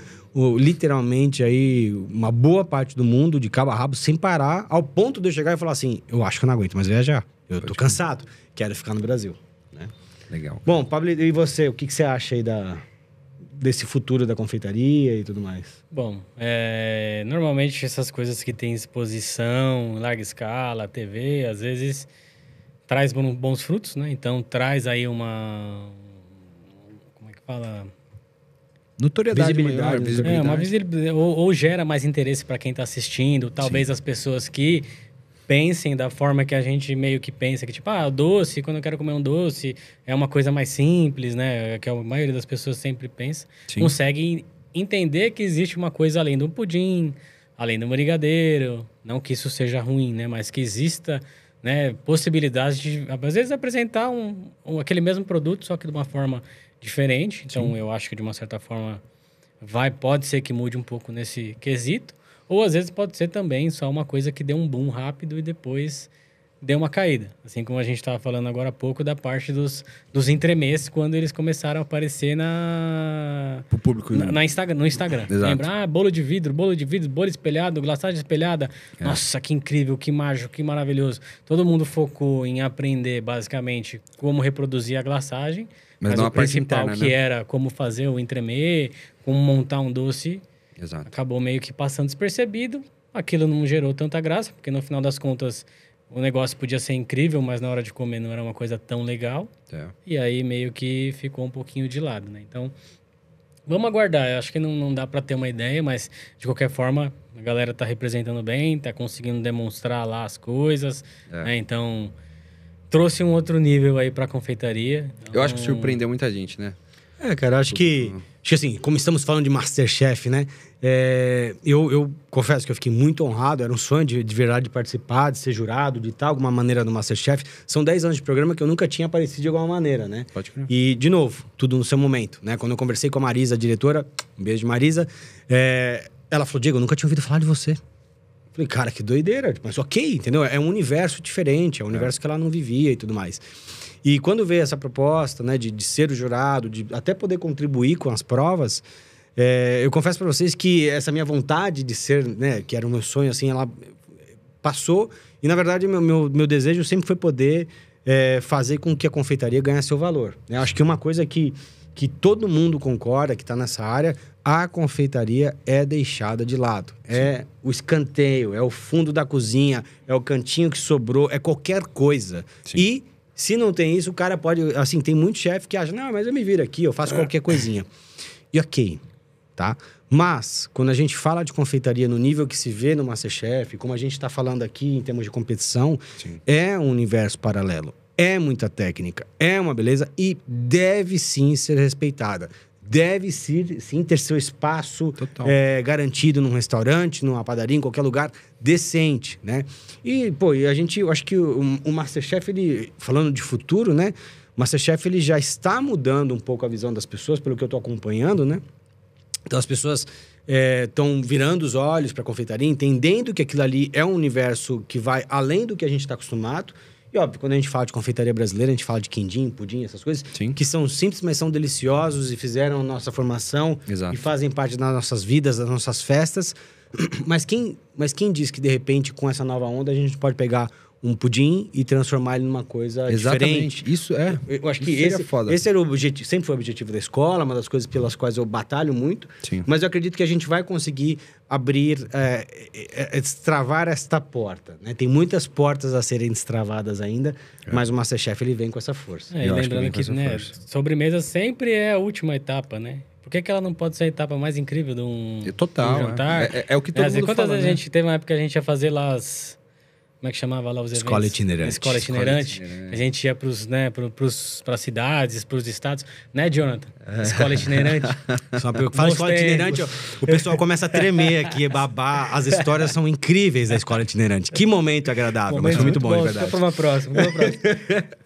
literalmente aí uma boa parte do mundo, de cabo a rabo, sem parar, ao ponto de eu chegar e falar assim, eu acho que eu não aguento mais viajar. Eu tô cansado, quero ficar no Brasil. Né? Legal. Bom, Pablo, e você? O que você acha aí desse futuro da confeitaria e tudo mais? Bom, normalmente essas coisas que tem exposição, larga escala, TV, às vezes... traz bons frutos, né? Então, traz aí uma... Como é que fala? Notoriedade. Visibilidade. Uma visibilidade. Ou gera mais interesse para quem está assistindo. Talvez as pessoas que pensem da forma que a gente meio que pensa. Que tipo, doce, quando eu quero comer um doce, é uma coisa mais simples, né? Que a maioria das pessoas sempre pensa. Sim. Consegue entender que existe uma coisa além do pudim, além do brigadeiro. Não que isso seja ruim, né? Mas que exista... né, possibilidades de, às vezes, apresentar aquele mesmo produto, só que de uma forma diferente. Então, sim, eu acho que, de uma certa forma, pode ser que mude um pouco nesse quesito. Ou, às vezes, pode ser também só uma coisa que dê um boom rápido e depois dê uma caída. Assim como a gente estava falando agora há pouco da parte dos entremês, quando eles começaram a aparecer o público no Instagram. Lembra? Bolo de vidro, bolo espelhado, glaçagem espelhada. Nossa, que incrível, que mágico, que maravilhoso. Todo mundo focou em aprender, basicamente, como reproduzir a glaçagem. Mas o principal, interna, que era como fazer o entremê, como montar um doce, acabou meio que passando despercebido. Aquilo não gerou tanta graça, porque no final das contas... o negócio podia ser incrível, mas na hora de comer não era uma coisa tão legal. E aí meio que ficou um pouquinho de lado, né? Então, vamos aguardar. Eu acho que não dá para ter uma ideia, mas de qualquer forma, a galera tá representando bem, tá conseguindo demonstrar lá as coisas. Né? Então, trouxe um outro nível aí pra confeitaria. Então... eu acho que surpreendeu muita gente, né? Cara, acho que assim, como estamos falando de Masterchef, né? Eu confesso que eu fiquei muito honrado, era um sonho de verdade de participar, de ser jurado, de estar de alguma maneira no Masterchef. São 10 anos de programa que eu nunca tinha aparecido de alguma maneira, né? Pode crer. E, de novo, tudo no seu momento, né? Quando eu conversei com a Marisa, a diretora, um beijo de Marisa, ela falou, Diego, eu nunca tinha ouvido falar de você. Falei, cara, que doideira, mas ok, entendeu? É um universo diferente, é um universo que ela não vivia e tudo mais. E quando veio essa proposta, né, de ser o jurado, de até poder contribuir com as provas, eu confesso para vocês que essa minha vontade de ser, né, que era o meu sonho, assim, ela passou. E, na verdade, meu desejo sempre foi poder fazer com que a confeitaria ganhasse seu valor. Eu acho que uma coisa que todo mundo concorda, que está nessa área, a confeitaria é deixada de lado. Sim. É o escanteio, é o fundo da cozinha, é o cantinho que sobrou, é qualquer coisa. Sim. E, se não tem isso, o cara pode... Assim, tem muito chefe que acha, não, mas eu me viro aqui, eu faço qualquer coisinha. E ok, tá? Mas, quando a gente fala de confeitaria no nível que se vê no Masterchef, como a gente está falando aqui em termos de competição, sim, é um universo paralelo. É muita técnica, é uma beleza e deve sim ser respeitada. Deve sim ter seu espaço garantido num restaurante, numa padaria, em qualquer lugar decente, né? E, pô, eu acho que o Masterchef, ele, falando de futuro, né? O Masterchef, ele já está mudando um pouco a visão das pessoas, pelo que eu estou acompanhando, né? Então, as pessoas estão virando os olhos para a confeitaria, entendendo que aquilo ali é um universo que vai além do que a gente está acostumado. E, óbvio, quando a gente fala de confeitaria brasileira, a gente fala de quindim, pudim, essas coisas, sim, que são simples, mas são deliciosos e fizeram a nossa formação. Exato. E fazem parte das nossas vidas, das nossas festas. Mas quem diz que, de repente, com essa nova onda, a gente pode pegar um pudim e transformar ele numa coisa diferente? Isso é. Eu acho que esse era o objetivo, sempre foi o objetivo da escola, uma das coisas pelas quais eu batalho muito. Sim. Mas eu acredito que a gente vai conseguir abrir, destravar esta porta, né? Tem muitas portas a serem destravadas ainda, mas o Masterchef, ele vem com essa força. E lembrando que né, sobremesa sempre é a última etapa, né? Por que ela não pode ser a etapa mais incrível de um jantar? É o que todo mundo fala, quantas vezes a gente teve uma época que a gente ia fazer lá as... Como é que chamava lá os eventos? Escola itinerante. Escola itinerante. A gente ia para as cidades, para os estados. Né, Jonathan? Escola itinerante. Só que eu falo escola itinerante, o pessoal começa a tremer aqui, babar. As histórias são incríveis da escola itinerante. Que momento agradável, mas foi muito bom, de verdade. Vamos para uma próxima.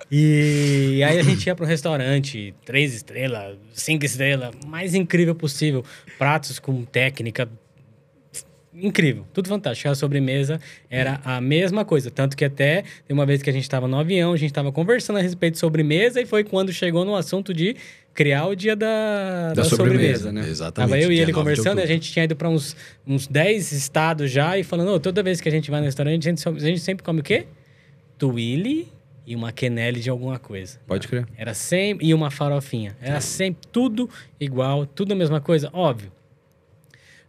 E aí a gente ia para um restaurante, 3 estrelas, 5 estrelas, mais incrível possível. Pratos com técnica incrível, tudo fantástico. A sobremesa era a mesma coisa. Tanto que até tem uma vez que a gente estava no avião, a gente estava conversando a respeito de sobremesa e foi quando chegou no assunto de criar o dia da sobremesa, né? Exatamente. Tava eu e ele conversando e a gente tinha ido para uns 10 estados já e falando, toda vez que a gente vai no restaurante, a gente sempre come o quê? Tuile e uma quenelle de alguma coisa. Pode crer. Era sempre... E uma farofinha. Era sempre tudo igual, tudo a mesma coisa. Óbvio.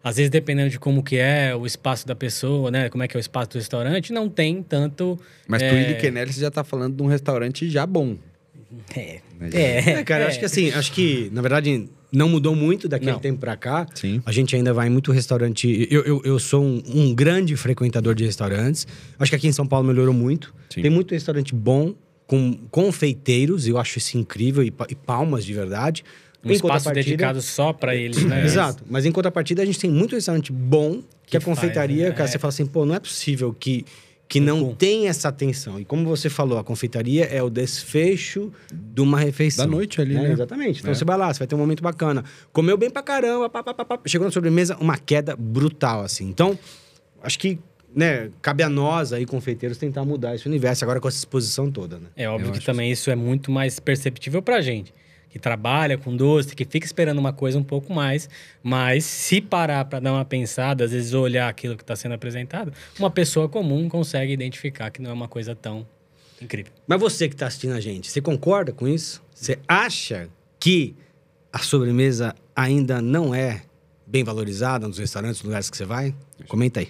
Às vezes, dependendo de como que é o espaço da pessoa, né? Como é que é o espaço do restaurante, não tem tanto... Mas Tuile e quenelle, você já tá falando de um restaurante já bom. Cara, acho que, na verdade, não mudou muito daquele tempo pra cá. Sim. A gente ainda vai em muito restaurante... Eu sou um grande frequentador de restaurantes. Acho que aqui em São Paulo melhorou muito. Sim. Tem muito restaurante bom, com confeiteiros. Eu acho isso incrível. E palmas, de verdade. Um espaço dedicado só para eles, né? Exato. Mas em contrapartida, a gente tem muito restaurante bom que a confeitaria... Cara, você fala assim, pô, não é possível que não tem essa atenção. E como você falou, a confeitaria é o desfecho de uma refeição. Da noite ali, né? Exatamente. Então você vai lá, você vai ter um momento bacana. Comeu bem pra caramba, chegou na sobremesa, uma queda brutal, assim. Então, acho que, né, cabe a nós aí, confeiteiros, tentar mudar esse universo agora com essa exposição toda, né? É óbvio que também isso é muito mais perceptível pra gente. Que trabalha com doce, que fica esperando uma coisa um pouco mais, mas se parar para dar uma pensada, às vezes olhar aquilo que está sendo apresentado, uma pessoa comum consegue identificar que não é uma coisa tão incrível. Mas você que está assistindo a gente, você concorda com isso? Você acha que a sobremesa ainda não é bem valorizada nos restaurantes, nos lugares que você vai? Comenta aí.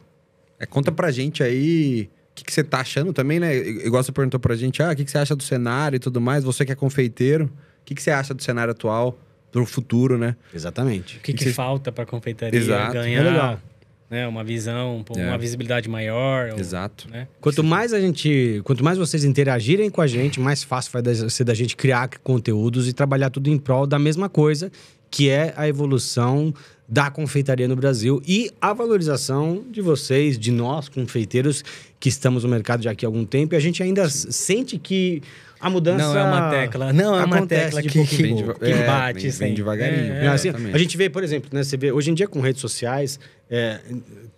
Conta pra gente aí o que você tá achando também, né? Igual você perguntou pra gente, o que você acha do cenário e tudo mais, você que é confeiteiro. O que você acha do cenário atual, do futuro, né? Exatamente. O que falta para a confeitaria Exato. ganhar? É legal. né? Uma visão, uma visibilidade maior. Exato. Né? Quanto mais vocês interagirem com a gente, mais fácil vai ser da gente criar conteúdos e trabalhar tudo em prol da mesma coisa, que é a evolução da confeitaria no Brasil e a valorização de vocês, de nós, confeiteiros, que estamos no mercado já há algum tempo, e a gente ainda sente que a mudança... Não é uma tecla, não é uma tecla que bate. Vem devagarinho. Assim, a gente vê, por exemplo, né, você vê, hoje em dia com redes sociais,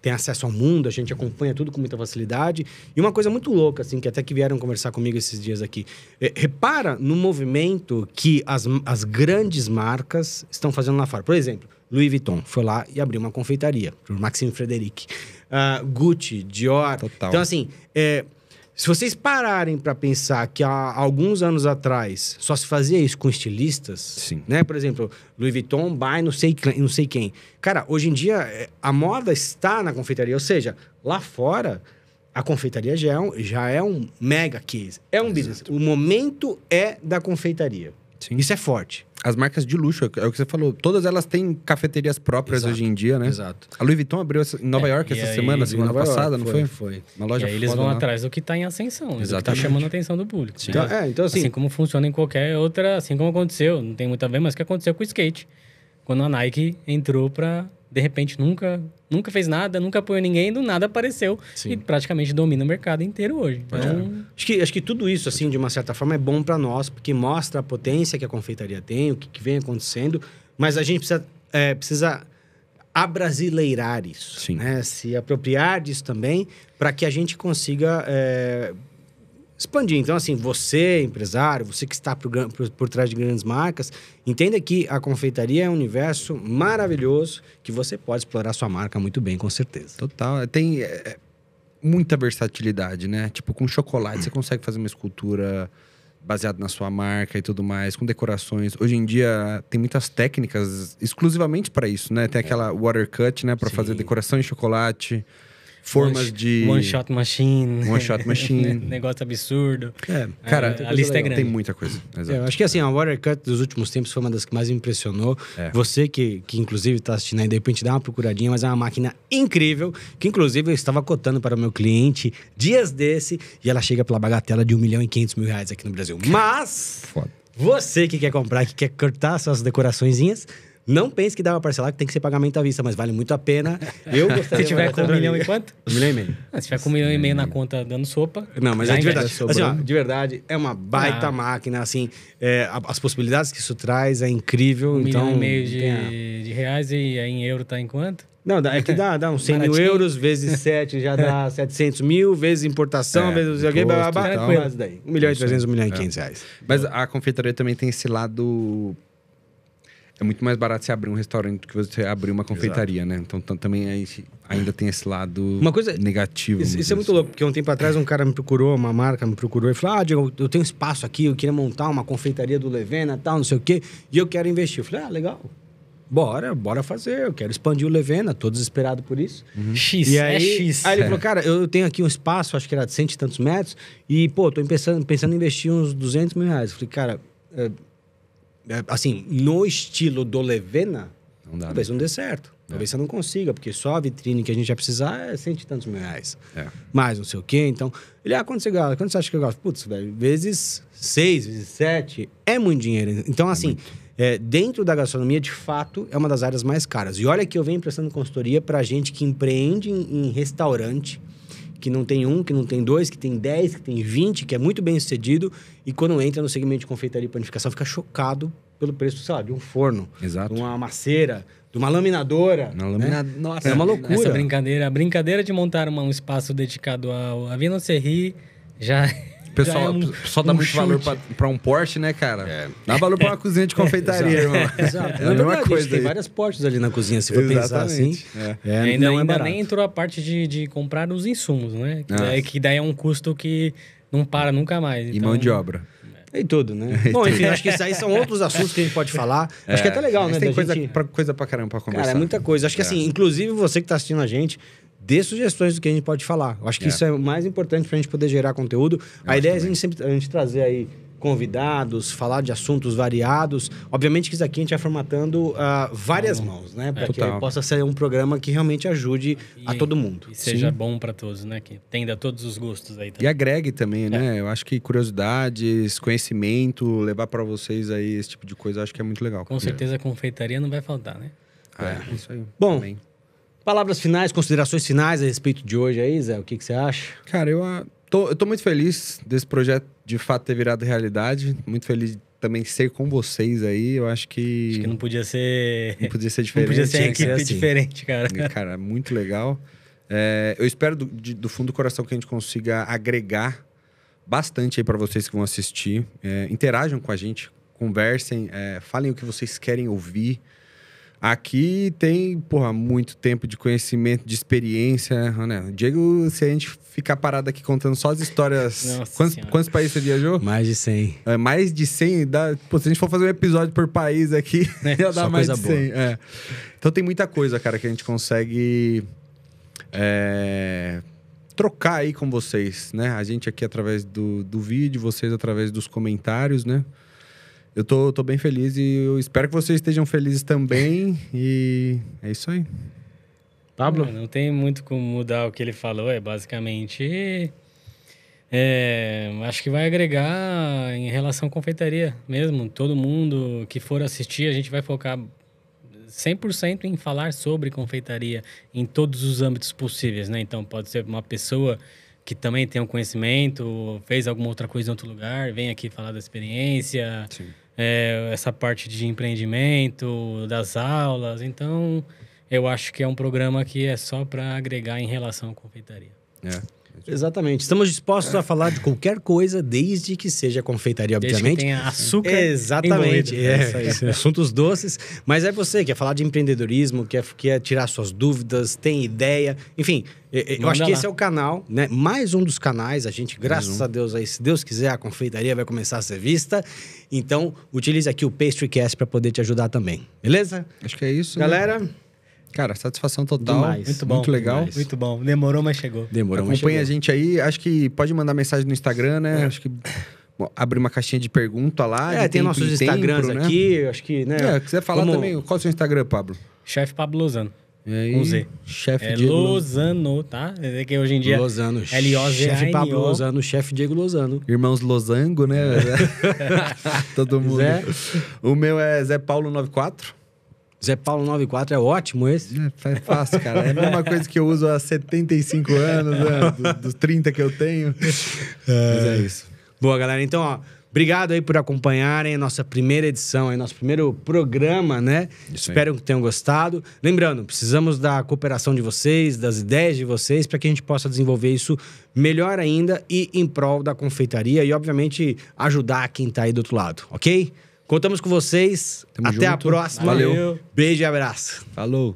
tem acesso ao mundo, a gente acompanha tudo com muita facilidade. E uma coisa muito louca, assim, que até que vieram conversar comigo esses dias aqui. Repara no movimento que as grandes marcas estão fazendo lá fora. Por exemplo, Louis Vuitton foi lá e abriu uma confeitaria para o Maxime Frederic. Gucci, Dior. Total. Então, assim, se vocês pararem para pensar que há alguns anos atrás só se fazia isso com estilistas, Sim. né? Por exemplo, Louis Vuitton by não sei quem. Cara, hoje em dia a moda está na confeitaria, ou seja, lá fora a confeitaria já é um mega case, é um business. O momento é da confeitaria. Sim. Isso é forte. As marcas de luxo, é o que você falou, todas elas têm cafeterias próprias hoje em dia, né? Exato. A Louis Vuitton abriu em Nova York essa semana passada, não foi? Foi. Uma loja E aí eles foda vão lá. atrás do que está em ascensão, do que está Exatamente. chamando a atenção do público. Sim. Então, assim como funciona em qualquer outra, assim como aconteceu, não tem muito a ver, mas o que aconteceu com o skate. Quando a Nike entrou para, de repente, nunca fez nada, nunca apoiou ninguém, do nada apareceu. Sim. E praticamente domina o mercado inteiro hoje. Então, Acho que tudo isso, assim, de uma certa forma, é bom para nós, porque mostra a potência que a confeitaria tem, o que vem acontecendo, mas a gente precisa abrasileirar isso, Sim. né? Se apropriar disso também, para que a gente consiga expandir. Então, assim, você, empresário, você que está por trás de grandes marcas, entenda que a confeitaria é um universo maravilhoso que você pode explorar sua marca muito bem, com certeza. Total. Tem muita versatilidade, né? Tipo, com chocolate você consegue fazer uma escultura baseada na sua marca e tudo mais, com decorações. Hoje em dia tem muitas técnicas exclusivamente para isso, né? Tem aquela water cut, né? Para fazer decoração em chocolate. Formas de... One shot machine. One shot machine. Negócio absurdo. Cara, a lista é grande. Tem muita coisa. Exato. Eu acho que assim, a Watercut dos últimos tempos foi uma das que mais me impressionou. Você que inclusive está assistindo aí, de repente dá uma procuradinha, mas é uma máquina incrível, que inclusive eu estava cotando para o meu cliente dias desse, e ela chega pela bagatela de R$1.500.000 aqui no Brasil. Mas, Foda. você que quer comprar, que quer cortar suas decoraçõezinhas, não pense que dá uma parcelar, que tem que ser pagamento à vista, mas vale muito a pena. Eu gostaria... Se tiver com 1 milhão e quanto? 1,5 milhão. Se tiver com 1,5 milhão na conta dando sopa... Não, mas já é de verdade. investe. Assim, ó, de verdade, é uma baita máquina, assim, as possibilidades que isso traz é incrível. 1,5 então, milhão de reais, e aí em euro tá em quanto? Não, é que dá uns 100 mil Baratinho. euros, vezes 7 já dá 700 mil, vezes importação, vezes... imposto e tal. Mas daí, 1.300.000, 1.500.000 reais. Mas a confeitaria também tem esse lado... É muito mais barato você abrir um restaurante do que você abrir uma confeitaria, né? Então também ainda tem esse lado negativo. Isso é muito louco, porque um tempo atrás um cara me procurou, uma marca me procurou e falou: Diego, eu tenho espaço aqui, eu queria montar uma confeitaria do Levena, tal, não sei o quê, e eu quero investir. Eu falei: legal. Bora fazer, eu quero expandir o Levena, tô desesperado por isso. X, E aí, X. Aí ele falou: cara, eu tenho aqui um espaço, acho que era de 100 e tantos metros, e, pô, tô pensando em investir uns 200 mil reais. Eu falei: cara, assim, no estilo do Levena, Não dá, talvez não dê certo. Talvez você não consiga, porque só a vitrine que a gente vai precisar é 100 e tantos mil reais. Mais não sei o quê. Então, ele, quanto você acha que eu gasto? Putz, velho, vezes 6, vezes 7, é muito dinheiro. Então, assim, dentro da gastronomia, de fato, é uma das áreas mais caras. E olha que eu venho prestando consultoria pra gente que empreende em restaurante, que não tem um, que não tem dois, que tem 10, que tem 20, que é muito bem sucedido, e quando entra no segmento de confeitaria e panificação, fica chocado pelo preço, sei lá, de um forno, Exato. de uma maceira, de uma laminadora. Nossa, é uma loucura. Essa brincadeira, a brincadeira de montar um espaço dedicado ao Avenue Serri já... O pessoal só dá muito valor pra um Porsche, né, cara? Dá valor pra uma cozinha de confeitaria, irmão. Exato. É a mesma coisa tem aí. várias portas ali na cozinha, se for pensar assim. Ainda nem entrou a parte de comprar os insumos, né? Que daí é um custo que não para nunca mais. E mão de obra. E tudo, né? Bom, enfim, acho que isso aí são outros assuntos que a gente pode falar. Acho que é até legal, né? Tem da gente... coisa pra caramba pra conversar. Cara, é muita coisa. Acho que assim, inclusive você que tá assistindo a gente, dê sugestões do que a gente pode falar. Eu acho que isso é o mais importante pra gente poder gerar conteúdo. A ideia é a gente trazer aí convidados, falar de assuntos variados. Obviamente que isso aqui a gente vai formatando várias mãos, né? Para que possa ser um programa que realmente ajude a todo mundo. E seja bom para todos, né? Que tenda todos os gostos aí também. E agregue também, né? Eu acho que curiosidades, conhecimento, levar para vocês aí esse tipo de coisa, eu acho que é muito legal. Com certeza a confeitaria não vai faltar, né? Isso aí. Bom, também. Palavras finais, considerações finais a respeito de hoje aí, Zé? O que você acha? Cara, eu tô muito feliz desse projeto de fato ter virado realidade. Muito feliz de também ser com vocês aí. Eu acho que não podia ser... Não podia ser diferente. Não podia ser uma equipe assim. diferente, cara. Cara, muito legal. Eu espero do fundo do coração que a gente consiga agregar bastante aí para vocês que vão assistir. Interajam com a gente, conversem, falem o que vocês querem ouvir. Aqui tem, muito tempo de conhecimento, de experiência, né? O Diego, se a gente ficar parado aqui contando só as histórias... Quantos países você viajou? Mais de 100. Mais de 100? Se a gente for fazer um episódio por país aqui, ia dar mais de 100. Então tem muita coisa, cara, que a gente consegue trocar aí com vocês, né? A gente aqui através do vídeo, vocês através dos comentários, né? Eu tô bem feliz e eu espero que vocês estejam felizes também. E é isso aí. Pablo? Não tem muito como mudar o que ele falou. Basicamente... acho que vai agregar em relação à confeitaria mesmo. Todo mundo que for assistir, a gente vai focar 100% em falar sobre confeitaria em todos os âmbitos possíveis, né? Então, pode ser uma pessoa que também tem um conhecimento, fez alguma outra coisa em outro lugar, vem aqui falar da experiência, essa parte de empreendimento, das aulas. Então, eu acho que é um programa que é só para agregar em relação à confeitaria. Exatamente. Estamos dispostos a falar de qualquer coisa, desde que seja confeitaria, obviamente. Desde que tenha açúcar. Exatamente. Assuntos doces. Mas você que quer falar de empreendedorismo, quer tirar suas dúvidas, tem ideia. Enfim, eu acho que esse é o canal, né? Mais um dos canais. A gente, graças a Deus, aí, se Deus quiser, a confeitaria vai começar a ser vista. Então, utilize aqui o Pastrycast para poder te ajudar também. Beleza? Acho que é isso, galera. Né? Cara, satisfação total. Demais. Muito bom. Muito legal. Demais. Muito bom. Demorou, mas chegou. Acompanha a gente aí. Acho que pode mandar mensagem no Instagram, né? Acho que abrir uma caixinha de pergunta lá. Tem nossos Instagrams aqui. Acho que, né? Quiser falar também. Qual é o seu Instagram, Pablo? Chefe Pablo Lozano. Com Z. Chefe Diego Lozano, tá? É que hoje em dia... Lozano. L-O-Z-A-N-O. Chefe Pablo Lozano, chefe Diego Lozano. Irmãos Losango, né? Todo mundo. Zé. O meu é Zé Paulo 94. Zé Paulo 94 é ótimo esse. É fácil, cara. É a mesma coisa que eu uso há 75 anos, né? Dos 30 que eu tenho. Mas é isso. Boa, galera. Então, obrigado aí por acompanharem a nossa primeira edição, aí, nosso primeiro programa, né? Espero que tenham gostado. Lembrando, precisamos da cooperação de vocês, das ideias de vocês, para que a gente possa desenvolver isso melhor ainda e em prol da confeitaria e, obviamente, ajudar quem está aí do outro lado, ok? Contamos com vocês. Até a próxima. Valeu. Beijo e abraço. Falou.